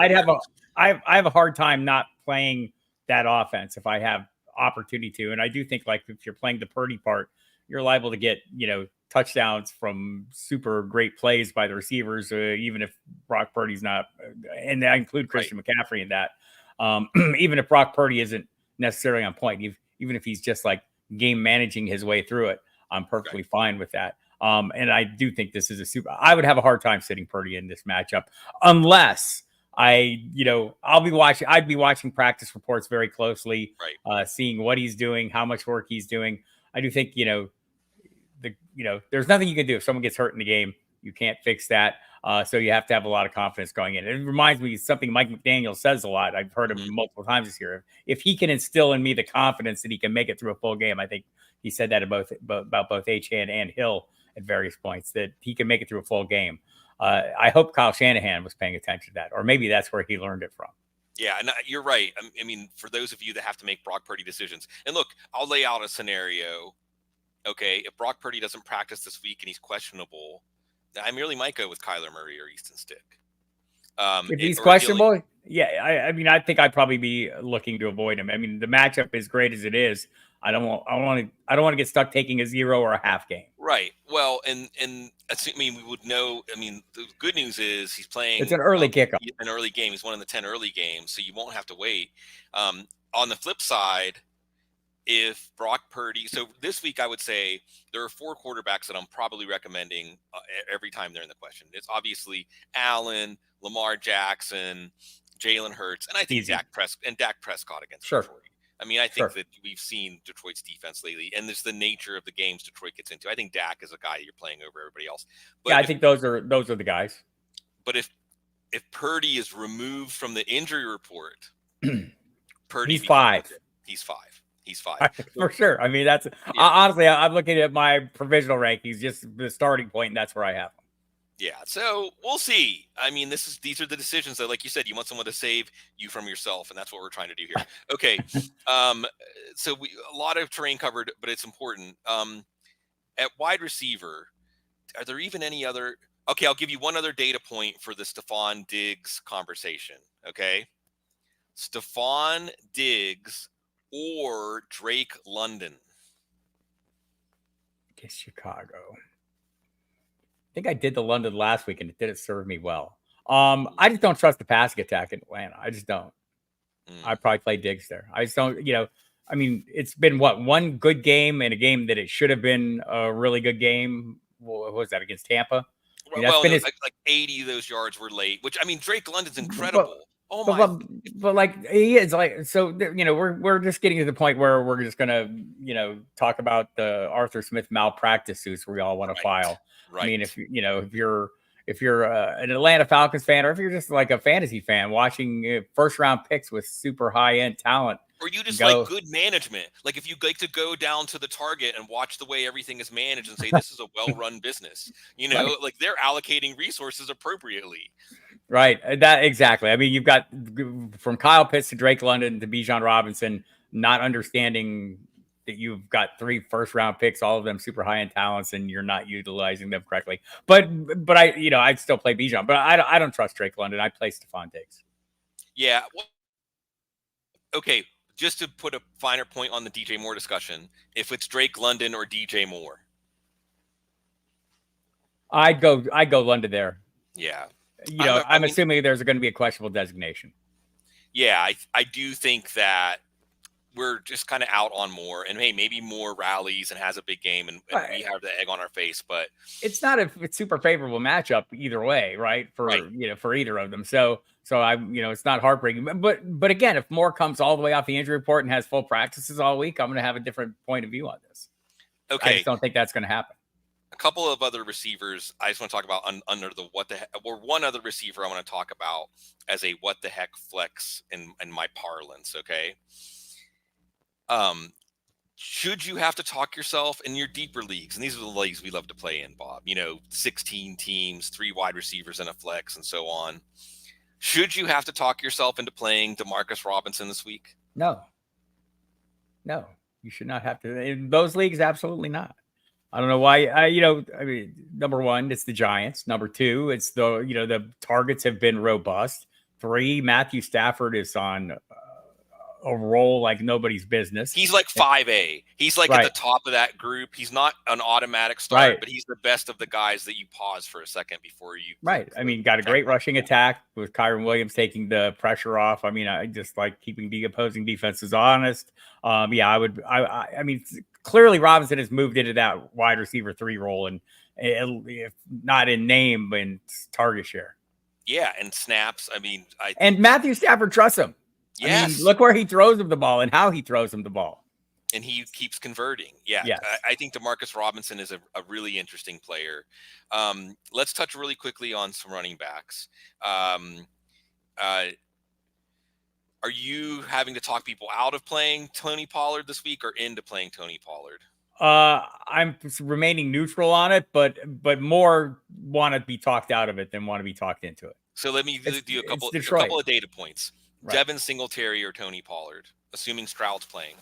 I have a hard time not playing that offense if I have opportunity to, and I do think like if you're playing the Purdy part, you're liable to get touchdowns from super great plays by the receivers, even if Brock Purdy's not, and I include Christian McCaffrey in that. Even if Brock Purdy isn't necessarily on point, even if he's just like game managing his way through it, I'm perfectly fine with that. And I do think this is I would have a hard time sitting Purdy in this matchup unless I'd be watching practice reports very closely, seeing what he's doing, how much work he's doing. I do think, there's nothing you can do if someone gets hurt in the game. You can't fix that. So you have to have a lot of confidence going in. It reminds me of something Mike McDaniel says a lot. I've heard him multiple times this year. If he can instill in me the confidence that he can make it through a full game, I think he said that about both Achane and Hill at various points, that he can make it through a full game. I hope Kyle Shanahan was paying attention to that, or maybe that's where he learned it from. Yeah, and you're right. I mean, for those of you that have to make Brock Purdy decisions, and look, I'll lay out a scenario. Okay, if Brock Purdy doesn't practice this week and he's questionable, I merely might go with Kyler Murray or Easton Stick. If he's questionable, I mean, I think I'd probably be looking to avoid him. I mean, the matchup is great as it is. I don't want to get stuck taking a 0 or a half game. Right. Well, and we would know. I mean, the good news is he's playing. It's an early kickoff, an early game. He's one of the 10 early games, so you won't have to wait. On the flip side, if Brock Purdy, so this week I would say there are 4 quarterbacks that I'm probably recommending every time they're in the question. It's obviously Allen, Lamar Jackson, Jalen Hurts, and I think Dak Prescott against Detroit. I mean, I think that we've seen Detroit's defense lately, and it's the nature of the games Detroit gets into. I think Dak is a guy you're playing over everybody else. But I think those are the guys. But if Purdy is removed from the injury report, Purdy he's 5. He's 5. He's 5 for sure. I mean, that's honestly, I'm looking at my provisional rankings, just the starting point, and that's where I have him. Yeah, so we'll see. I mean, these are the decisions that, like you said, you want someone to save you from yourself, and that's what we're trying to do here. Okay, so a lot of terrain covered, but it's important. At wide receiver, are there even any other? Okay, I'll give you one other data point for the Stefon Diggs conversation. Okay, Stefon Diggs or Drake London. Against Chicago. I think I did the London last week, and it didn't serve me well. I just don't trust the passing attack in Atlanta. I just don't. I'd probably play Diggs there. I just don't, I mean, it's been one good game and a game that it should have been a really good game. What was that, against Tampa? I mean, like 80 of those yards were late, which, I mean, Drake London's incredible. But like he is like, so we're just getting to the point where we're just gonna talk about the Arthur Smith malpractice suits we all want to file. Right. I mean, if you're an Atlanta Falcons fan, or if you're just like a fantasy fan watching first round picks with super high end talent, or you just like good management, like if you like to go down to the Target and watch the way everything is managed and say this is a well run business, like they're allocating resources appropriately. Right. That exactly. I mean, you've got from Kyle Pitts to Drake London to Bijan Robinson, not understanding that you've got 3 first round picks, all of them super high end talents, and you're not utilizing them correctly. But I'd still play Bijan, but I don't trust Drake London. I play Stefon Diggs. Yeah. Well, okay. Just to put a finer point on the DJ Moore discussion, if it's Drake London or DJ Moore, I'd go London there. Yeah. I'm assuming there's going to be a questionable designation. Yeah, I do think that we're just kind of out on Moore, and hey, maybe Moore rallies and has a big game, and we have the egg on our face. But it's not a super favorable matchup either way, right? For either of them. So it's not heartbreaking. But again, if Moore comes all the way off the injury report and has full practices all week, I'm going to have a different point of view on this. Okay, I just don't think that's going to happen. A couple of other receivers I just want to talk about under the what the heck, or one other receiver I want to talk about as a what the heck flex in my parlance. Okay. Should you have to talk yourself in your deeper leagues, and these are the leagues we love to play in, Bob, 16 teams, 3 wide receivers and a flex and so on. Should you have to talk yourself into playing Demarcus Robinson this week? No, you should not have to. In those leagues, absolutely not. I don't know why. I mean, number one, it's the Giants. Number two, it's the targets have been robust. 3, Matthew Stafford is on a roll like nobody's business. He's like 5A. He's like Right. at the top of that group. He's not an automatic start, Right. but he's the best of the guys that you pause for a second before you. Right. I mean, got a great rushing attack with Kyron Williams taking the pressure off. I mean, I just like keeping the opposing defenses honest. Yeah, I mean, clearly Robinson has moved into that wide receiver 3 role, and if not in name, in target share. Yeah, and snaps. I mean, and Matthew Stafford trusts him. Yes. I mean, look where he throws him the ball and how he throws him the ball. And he keeps converting. Yeah. Yes. I think Demarcus Robinson is a really interesting player. Let's touch really quickly on some running backs. Are you having to talk people out of playing Tony Pollard this week or into playing Tony Pollard? I'm remaining neutral on it, but more want to be talked out of it than want to be talked into it. So let me do a couple of data points. Right. Devin Singletary or Tony Pollard, assuming Stroud's playing.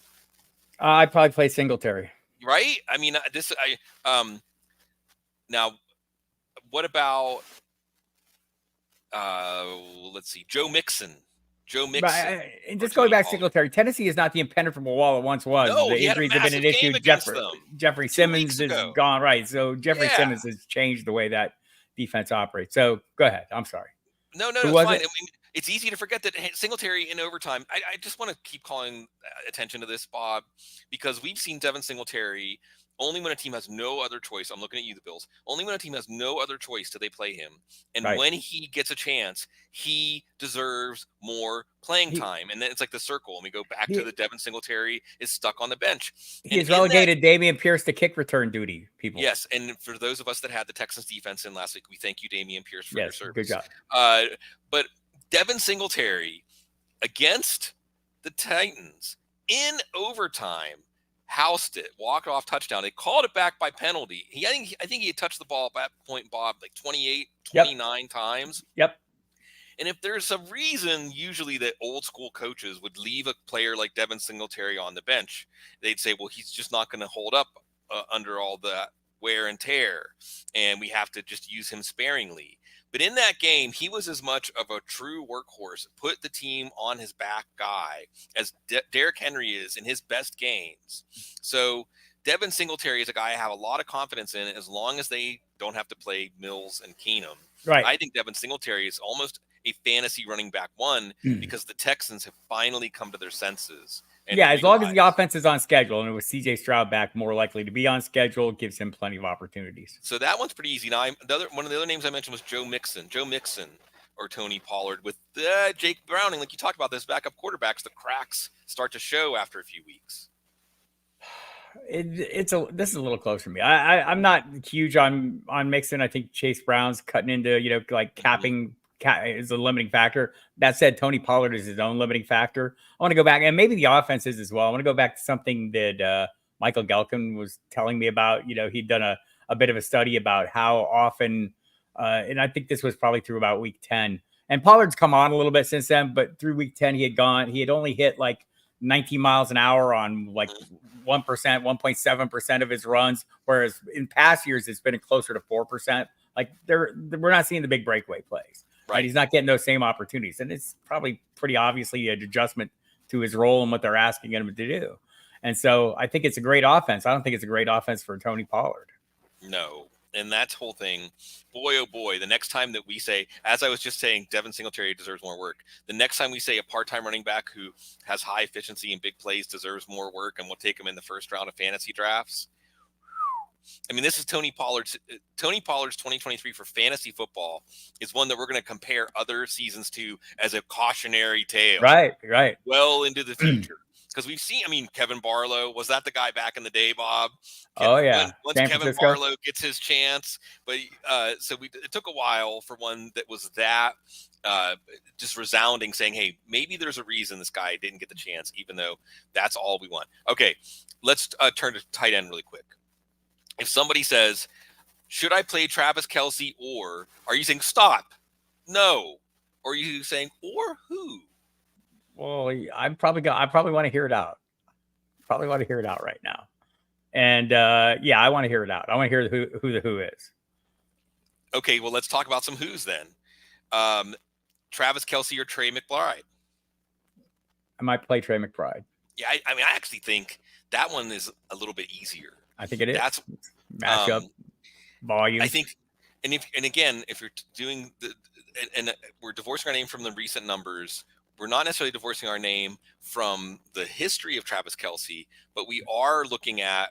I'd probably play Singletary. Right? I mean, now, what about, let's see, Joe Mixon. And just going back to Singletary, Tennessee is not the impenetrable wall it once was. No, the injuries have been an issue. Jeffrey Simmons is gone, right? So Jeffrey Simmons has changed the way that defense operates. So go ahead. I'm sorry. No, it's fine. I mean, it's easy to forget that Singletary in overtime. I just want to keep calling attention to this, Bob, because we've seen Devin Singletary only when a team has no other choice. I'm looking at you, the Bills. Only when a team has no other choice do they play him. And when he gets a chance, he deserves more playing time. And then it's like the circle. And we go back to the Devin Singletary is stuck on the bench. He's relegated Dameon Pierce to kick return duty, people. Yes. And for those of us that had the Texans defense in last week, we thank you, Dameon Pierce, for your service. Good job. But Devin Singletary against the Titans in overtime housed it, walked off touchdown. They called it back by penalty. I think he had touched the ball at that point, Bob, like 29 times. Yep. And if there's a reason usually that old school coaches would leave a player like Devin Singletary on the bench, they'd say, well, he's just not going to hold up under all the wear and tear, and we have to just use him sparingly. But in that game, he was as much of a true workhorse, put the team on his back guy as Derrick Henry is in his best games. So Devin Singletary is a guy I have a lot of confidence in as long as they don't have to play Mills and Keenum. Right. I think Devin Singletary is almost a fantasy running back one because the Texans have finally come to their senses. As long as the offense is on schedule, and with CJ Stroud back, more likely to be on schedule, gives him plenty of opportunities. So that one's pretty easy. Now, one of the other names I mentioned was Joe Mixon or Tony Pollard. With Jake Browning, like you talked about, those backup quarterbacks, the cracks start to show after a few weeks. This is a little close for me. I'm not huge on Mixon. I think Chase Brown's cutting into capping. Is a limiting factor. That said, Tony Pollard is his own limiting factor. I want to go back, and maybe the offense is as well. I want to go back to something that Michael Gelkin was telling me about. He'd done a bit of a study about how often, and I think this was probably through about week 10. And Pollard's come on a little bit since then, but through week 10, he had only hit like 19 miles an hour on like 1%, 1.7% of his runs, whereas in past years, it's been closer to 4%. Like we're not seeing the big breakaway plays. Right. He's not getting those same opportunities. And it's probably pretty obviously an adjustment to his role and what they're asking him to do. And so I think it's a great offense. I don't think it's a great offense for Tony Pollard. No. And that whole thing, boy, oh boy, the next time that we say, as I was just saying, Devin Singletary deserves more work. The next time we say a part-time running back who has high efficiency and big plays deserves more work, and we'll take him in the first round of fantasy drafts. I mean, this is Tony Pollard's 2023 for fantasy football is one that we're going to compare other seasons to as a cautionary tale. Right. Well into the future. because we've seen. I mean, Kevin Barlow, was that the guy back in the day, Bob? Oh yeah, Once San Kevin Francisco. Barlow gets his chance, but so it took a while for one that was that just resounding, saying, "Hey, maybe there's a reason this guy didn't get the chance, even though that's all we want." Okay, let's turn to tight end really quick. If somebody says, "Should I play Travis Kelce?" or are you saying stop? No. Or are you saying or who? Well, I probably want to hear it out. Probably want to hear it out right now. And yeah, I want to hear it out. I want to hear who the who is. Okay, well, let's talk about some who's then. Travis Kelce or Trey McBride? I might play Trey McBride. Yeah, I mean, I actually think that one is a little bit easier. I think it is. That's matchup volume. I think, and again, if you're doing and we're divorcing our name from the recent numbers, we're not necessarily divorcing our name from the history of Travis Kelce, but we are looking at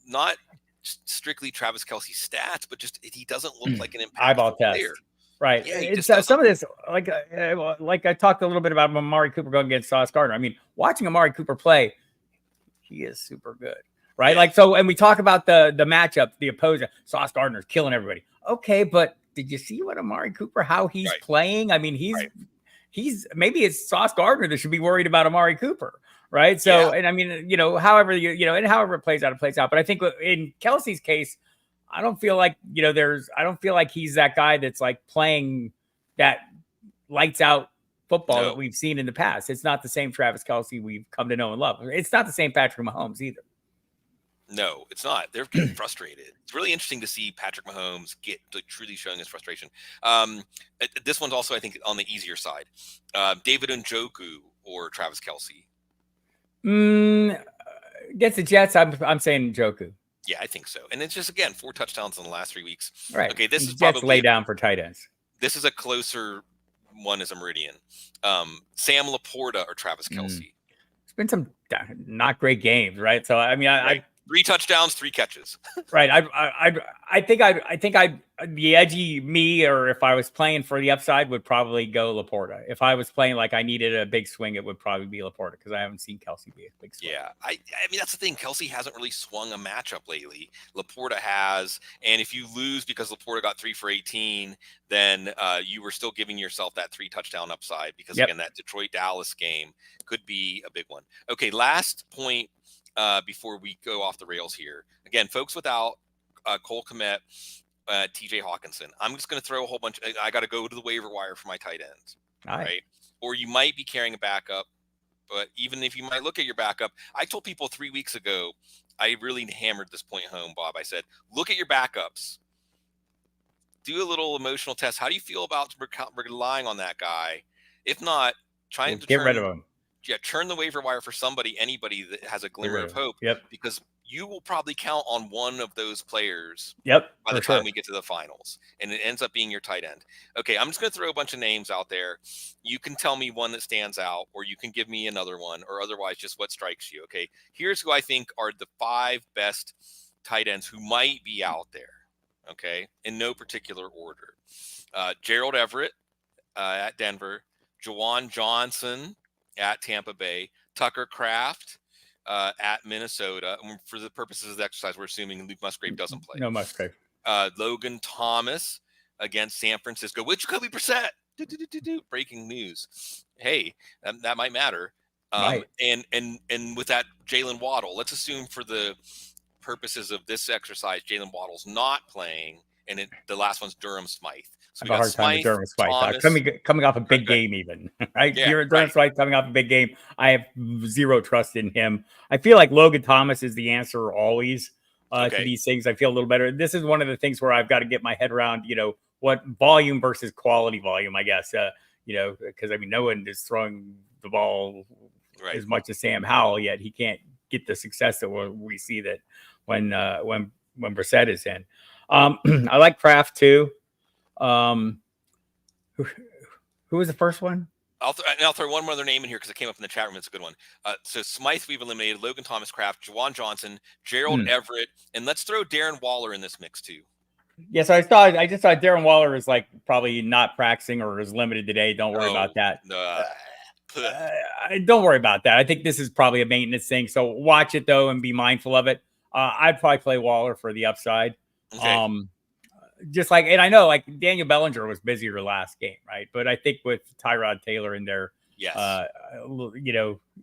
not strictly Travis Kelce stats, but just he doesn't look like an eyeball impactful test. player. Right. Yeah, it's some of this, like I talked a little bit about Amari Cooper going against Sauce Gardner. I mean, watching Amari Cooper play, he is super good. Right. Yeah. Like, so, and we talk about the matchup, the opposing Sauce Gardner's killing everybody. Okay. But did you see what Amari Cooper, how he's playing? I mean, he's maybe it's Sauce Gardner that should be worried about Amari Cooper. Right. So, and I mean, however, and however it plays out. But I think in Kelce's case, I don't feel like, I don't feel like he's that guy that's like playing that lights out football that we've seen in the past. It's not the same Travis Kelce we've come to know and love. It's not the same Patrick Mahomes either. No, it's not. They're getting frustrated. It's really interesting to see Patrick Mahomes get to truly showing his frustration. This one's also, I think, on the easier side. David Njoku or Travis Kelce? Against the Jets, I'm saying Njoku. Yeah, I think so. And it's just, again, 4 touchdowns in the last 3 weeks. Right. Okay, this is Jets probably lay down for tight ends. This is a closer one as a meridian. Sam Laporta or Travis Kelce? It's been some not great games, right? So I mean, I 3 touchdowns, 3 catches. Right. I think the edgy me, or if I was playing for the upside, would probably go Laporta. If I was playing like I needed a big swing, it would probably be Laporta because I haven't seen Kelce be a big swing. Yeah, I mean that's the thing. Kelce hasn't really swung a matchup lately. Laporta has, and if you lose because Laporta got 3 for 18, then you were still giving yourself that 3 touchdown upside because again that Detroit Dallas game could be a big one. Okay, last point. Before we go off the rails here. Again, folks without Cole Kmet, TJ Hawkinson. I'm just going to throw a whole bunch. I got to go to the waiver wire for my tight ends. Right. Or you might be carrying a backup, but even if you might look at your backup, I told people 3 weeks ago, I really hammered this point home, Bob. I said, look at your backups. Do a little emotional test. How do you feel about relying on that guy? If not, try and get rid of him. Yeah, turn the waiver wire for anybody that has a glimmer of hope. Yep. Because you will probably count on one of those players. Yep. By the time we get to the finals, and it ends up being your tight end. Okay, I'm just going to throw a bunch of names out there. You can tell me one that stands out, or you can give me another one, or otherwise just what strikes you. Okay, here's who I think are the 5 best tight ends who might be out there. Okay, in no particular order. Gerald Everett at Denver, Juwan Johnson at Tampa Bay, Tucker Kraft at Minnesota. And for the purposes of the exercise, we're assuming Luke Musgrave doesn't play. No Musgrave. Logan Thomas against San Francisco, which Jacoby Brissett. Breaking news. Hey, that might matter. And with that, Jalen Waddle. Let's assume for the purposes of this exercise, Jalen Waddle's not playing, and the last one's Durham Smythe. So I have a hard time with Durham Smythe. Coming off a big game, even. Right? Yeah, Durham Smythe coming off a big game. I have zero trust in him. I feel like Logan Thomas is the answer always to these things. I feel a little better. This is one of the things where I've got to get my head around, what volume versus quality volume, I guess. Because I mean, no one is throwing the ball as much as Sam Howell, yet he can't get the success that we see that when Brissett is in. I like Kraft too. Who was the first one? I'll throw one more other name in here because it came up in the chat room. It's a good one. So Smythe we've eliminated, Logan Thomas, Kraft, Juwan Johnson, Gerald Everett, and let's throw Darren Waller in this mix too. Yeah, so I just thought Darren Waller is like probably not practicing or is limited today. Don't worry about that. Don't worry about that. I think this is probably a maintenance thing. So watch it though and be mindful of it. I'd probably play Waller for the upside. Okay. Just like, and I know like Daniel Bellinger was busier last game, right? But I think with Tyrod Taylor in there, Yes.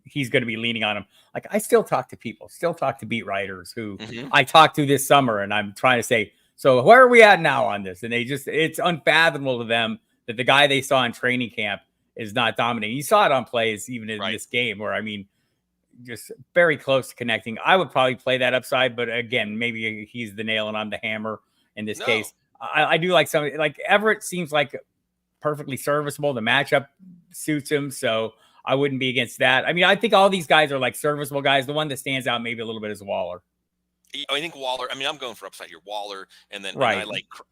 He's going to be leaning on him. Like I still talk to people, still talk to beat writers who Mhm. I talked to this summer, and I'm trying to say, so where are we at now on this? And it's unfathomable to them that the guy they saw in training camp is not dominating. You saw it on plays even in this game where, I mean, just very close to connecting. I would probably play that upside, but again, maybe he's the nail and I'm the hammer in this case. I do like something like Everett seems like perfectly serviceable. The matchup suits him, so I wouldn't be against that. I mean, I think all these guys are like serviceable guys. The one that stands out maybe a little bit is Waller. I think Waller. I mean, I'm going for upside here. Waller, and then right. And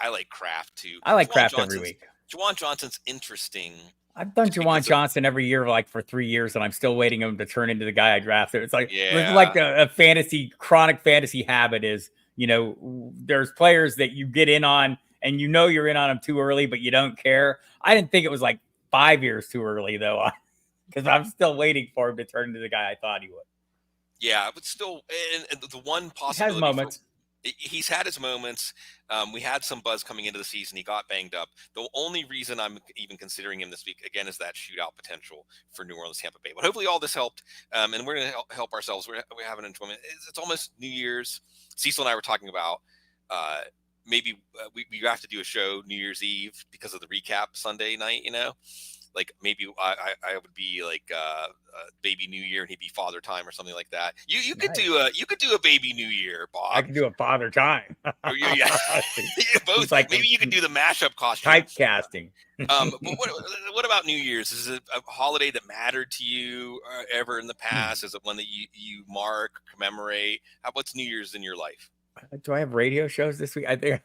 I like Kraft too. I like Kraft every week. Juwan Johnson's interesting. I've done Juwan Johnson every year, like for 3 years, and I'm still waiting him to turn into the guy I drafted. It's like a chronic fantasy habit is, there's players that you get in on and you're in on them too early, but you don't care. I didn't think it was like 5 years too early though, because I'm still waiting for him to turn into the guy I thought he would. Yeah, but still, and the one possibility. He has moments. He's had his moments. We had some buzz coming into the season. He got banged up. The only reason I'm even considering him this week, again, is that shootout potential for New Orleans, Tampa Bay. But hopefully all this helped, and we're going to help ourselves. We're having enjoyment. It's almost New Year's. Cecil and I were talking about maybe we have to do a show New Year's Eve because of the recap Sunday night, like maybe I would be like baby New Year and he'd be Father Time or something like that. You could do a baby New Year, Bob. I could do a Father Time. Yeah. Both. Like maybe you could do the mashup costume. Typecasting. But what about New Year's? Is it a holiday that mattered to you ever in the past? Is it one that you mark, commemorate? What's New Year's in your life? Do I have radio shows this week? I think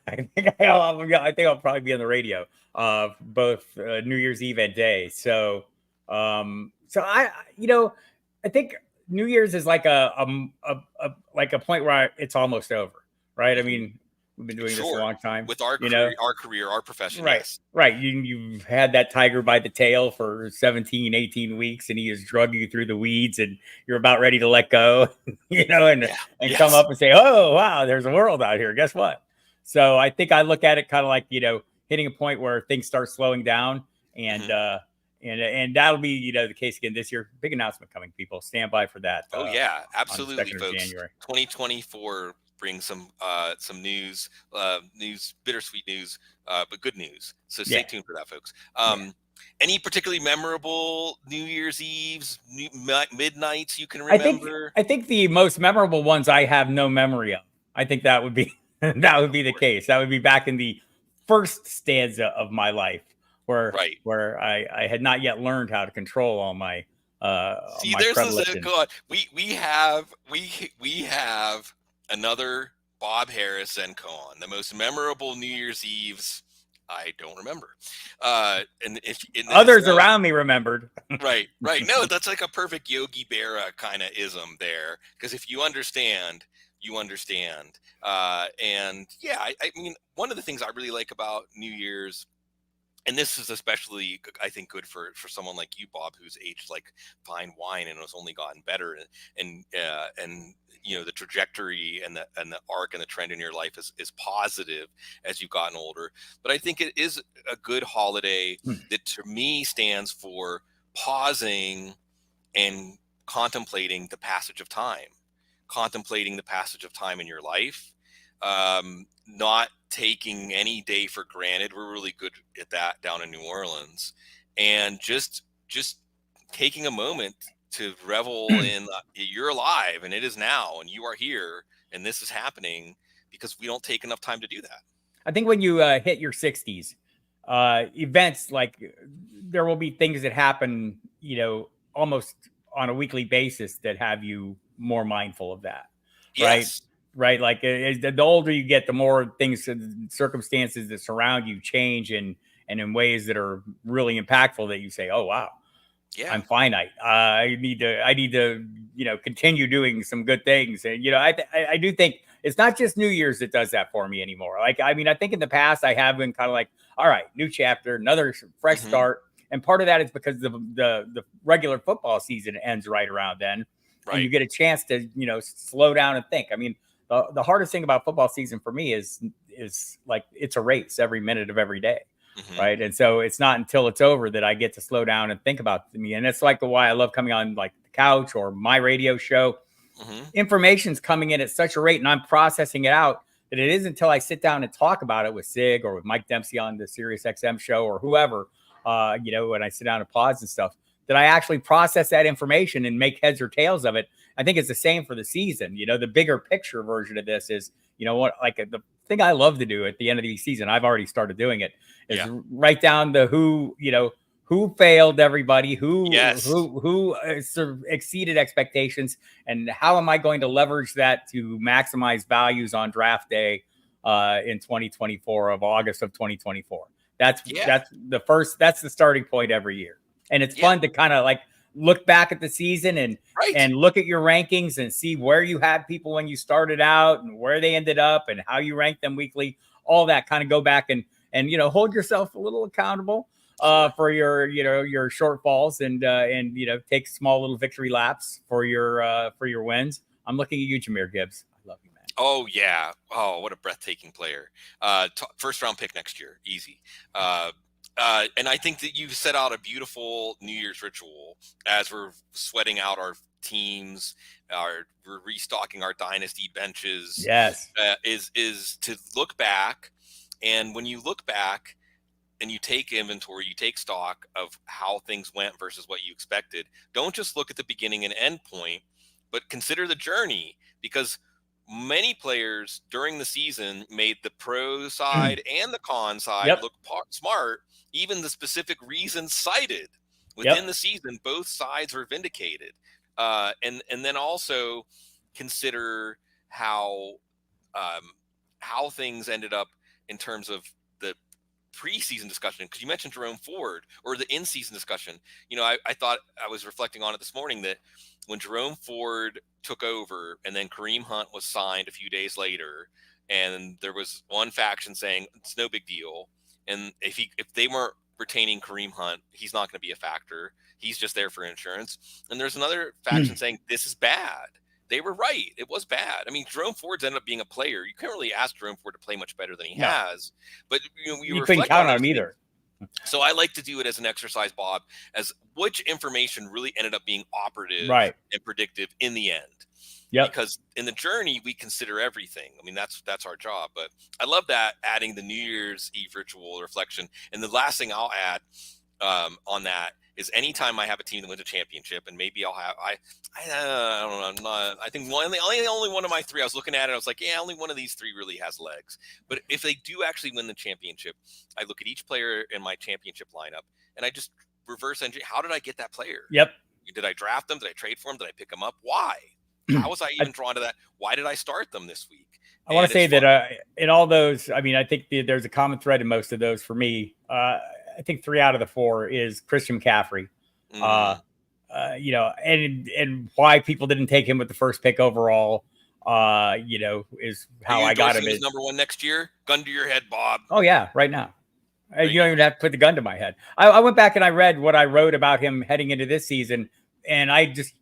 I'll probably be on the radio both New Year's Eve and day. So I think New Year's is like a point where it's almost over, right? I mean, we've been doing this a long time with our career, our profession. Right. Yes. Right. You've had that tiger by the tail for 17, 18 weeks, and he has drug you through the weeds, and you're about ready to let go, and come up and say, oh, wow, there's a world out here. Guess what? So I think I look at it kind of like, hitting a point where things start slowing down, and and that'll be, the case again this year. Big announcement coming, people. Stand by for that. Oh, yeah, absolutely, folks. January. 2024 brings some news, bittersweet news, but good news. So stay tuned for that, folks. Any particularly memorable New Year's Eves, midnights you can remember? I think the most memorable ones I have no memory of. I think that would be the case. That would be back in the first stanza of my life, where I had not yet learned how to control all my see. There's this. God, we have another Bob Harris and Cohen, the most memorable New Year's Eves. I don't remember. And others around me remembered. Right. No, that's like a perfect Yogi Berra kind of ism there. Because if you understand, you understand. And yeah, I mean, one of the things I really like about New Year's, and this is especially, I think, good for someone like you, Bob, who's aged like fine wine and has only gotten better, and the trajectory and the arc and the trend in your life is positive as you've gotten older. But I think it is a good holiday that to me stands for pausing and contemplating the passage of time in your life. Not taking any day for granted. We're really good at that down in New Orleans, and just taking a moment to revel in you're alive and it is now and you are here and this is happening, because we don't take enough time to do that. I think when you hit your 60s, events like there will be things that happen, almost on a weekly basis that have you more mindful of that. Yes. Right. Like the older you get, the more things and circumstances that surround you change and in ways that are really impactful that you say, oh, wow, I'm finite. I need to, continue doing some good things. And, I do think it's not just New Year's that does that for me anymore. Like, I mean, I think in the past I have been kind of like, all right, new chapter, another fresh start. And part of that is because the regular football season ends right around then. Right. And you get a chance to, slow down and think. I mean, the hardest thing about football season for me is like it's a race every minute of every day. Mm-hmm. Right. And so it's not until it's over that I get to slow down and think about me. And it's like why I love coming on like the couch or my radio show. Mm-hmm. Information's coming in at such a rate and I'm processing it out that it isn't until I sit down and talk about it with Sig or with Mike Dempsey on the Sirius XM show or whoever, when I sit down and pause and stuff, that I actually process that information and make heads or tails of it. I think it's the same for the season. The bigger picture version of this is, the thing I love to do at the end of the season, I've already started doing it, is write down the who failed everybody, who sort of exceeded expectations, and how am I going to leverage that to maximize values on draft day in 2024 of August of 2024. That's the starting point every year. And it's fun to kind of like look back at the season and look at your rankings and see where you had people when you started out and where they ended up and how you rank them weekly, all that kind of go back and hold yourself a little accountable for your shortfalls and take small little victory laps for your wins. I'm looking at you, Jahmyr Gibbs. I love you, man. Oh yeah. Oh, what a breathtaking player. First round pick next year. Easy. And I think that you've set out a beautiful New Year's ritual as we're sweating out our teams, we're restocking our dynasty benches. Yes. Is to look back. And when you look back and you take inventory, you take stock of how things went versus what you expected, don't just look at the beginning and end point, but consider the journey, because many players during the season made the pro side and the con side look smart. Even the specific reasons cited within the season, both sides were vindicated. And then also consider how things ended up in terms of the preseason discussion, because you mentioned Jerome Ford, or the in-season discussion. I thought, I was reflecting on it this morning, that when Jerome Ford took over and then Kareem Hunt was signed a few days later, and there was one faction saying it's no big deal, and if they weren't retaining Kareem Hunt, he's not going to be a factor, he's just there for insurance, and there's another faction saying this is bad. They were right. It was bad. I mean, Jerome Ford's ended up being a player. You can't really ask Jerome Ford to play much better than he has. But you couldn't count on him either. So I like to do it as an exercise, Bob, as which information really ended up being operative and predictive in the end. Because in the journey, we consider everything. I mean, that's our job. But I love that, adding the New Year's Eve ritual reflection. And the last thing I'll add on that is anytime I have a team that wins a championship, and maybe I'll have, I don't know, I think only one of my three, I was looking at it, I was like, only one of these three really has legs. But if they do actually win the championship, I look at each player in my championship lineup, and I just reverse engineer, how did I get that player? Did I draft them? Did I trade for them? Did I pick them up? Why? How was I even drawn to that? Why did I start them this week? I want to say that in all those, I mean, I think there's a common thread in most of those for me. I think 3 out of the 4 is Christian McCaffrey. And why people didn't take him with the first pick overall, is how I got him. Is number 1 next year? Gun to your head, Bob. Oh yeah, right now. You don't even have to put the gun to my head. I went back and I read what I wrote about him heading into this season, and I just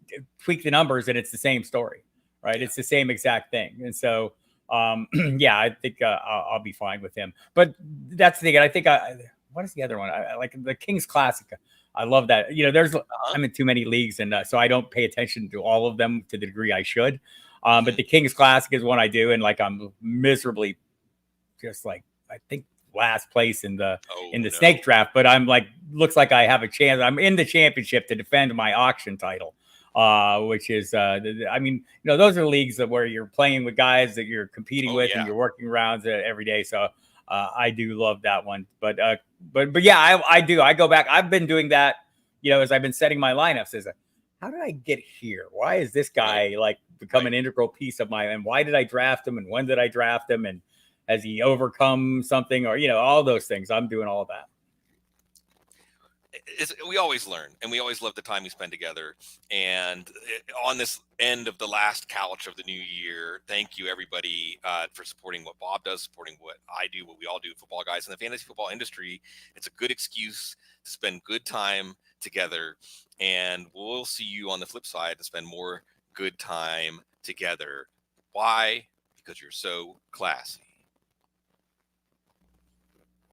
tweaked the numbers, and it's the same story, right? It's the same exact thing. And so, I think I'll be fine with him. But that's the thing. And I think what is the other one? I like the Kings Classic. I love that. I'm in too many leagues, and so I don't pay attention to all of them to the degree I should. But the Kings Classic is one I do, and like I'm miserably, just like I think last place in the snake draft. But I'm like, looks like I have a chance. I'm in the championship to defend my auction title, which is those are leagues where you're playing with guys that you're competing with, and you're working rounds every day. So. I do love that one, but yeah, I do. I go back. I've been doing that, as I've been setting my lineups. Is how did I get here? Why is this guy become an integral piece of and why did I draft him? And when did I draft him? And has he overcome something, or all those things? I'm doing all of that. we always learn, and we always love the time we spend together. And on this end of the last couch of the new year, thank you everybody for supporting what Bob does, supporting what I do, what we all do, football guys in the fantasy football industry. It's a good excuse to spend good time together, and we'll see you on the flip side to spend more good time together. Why? Because you're so classy.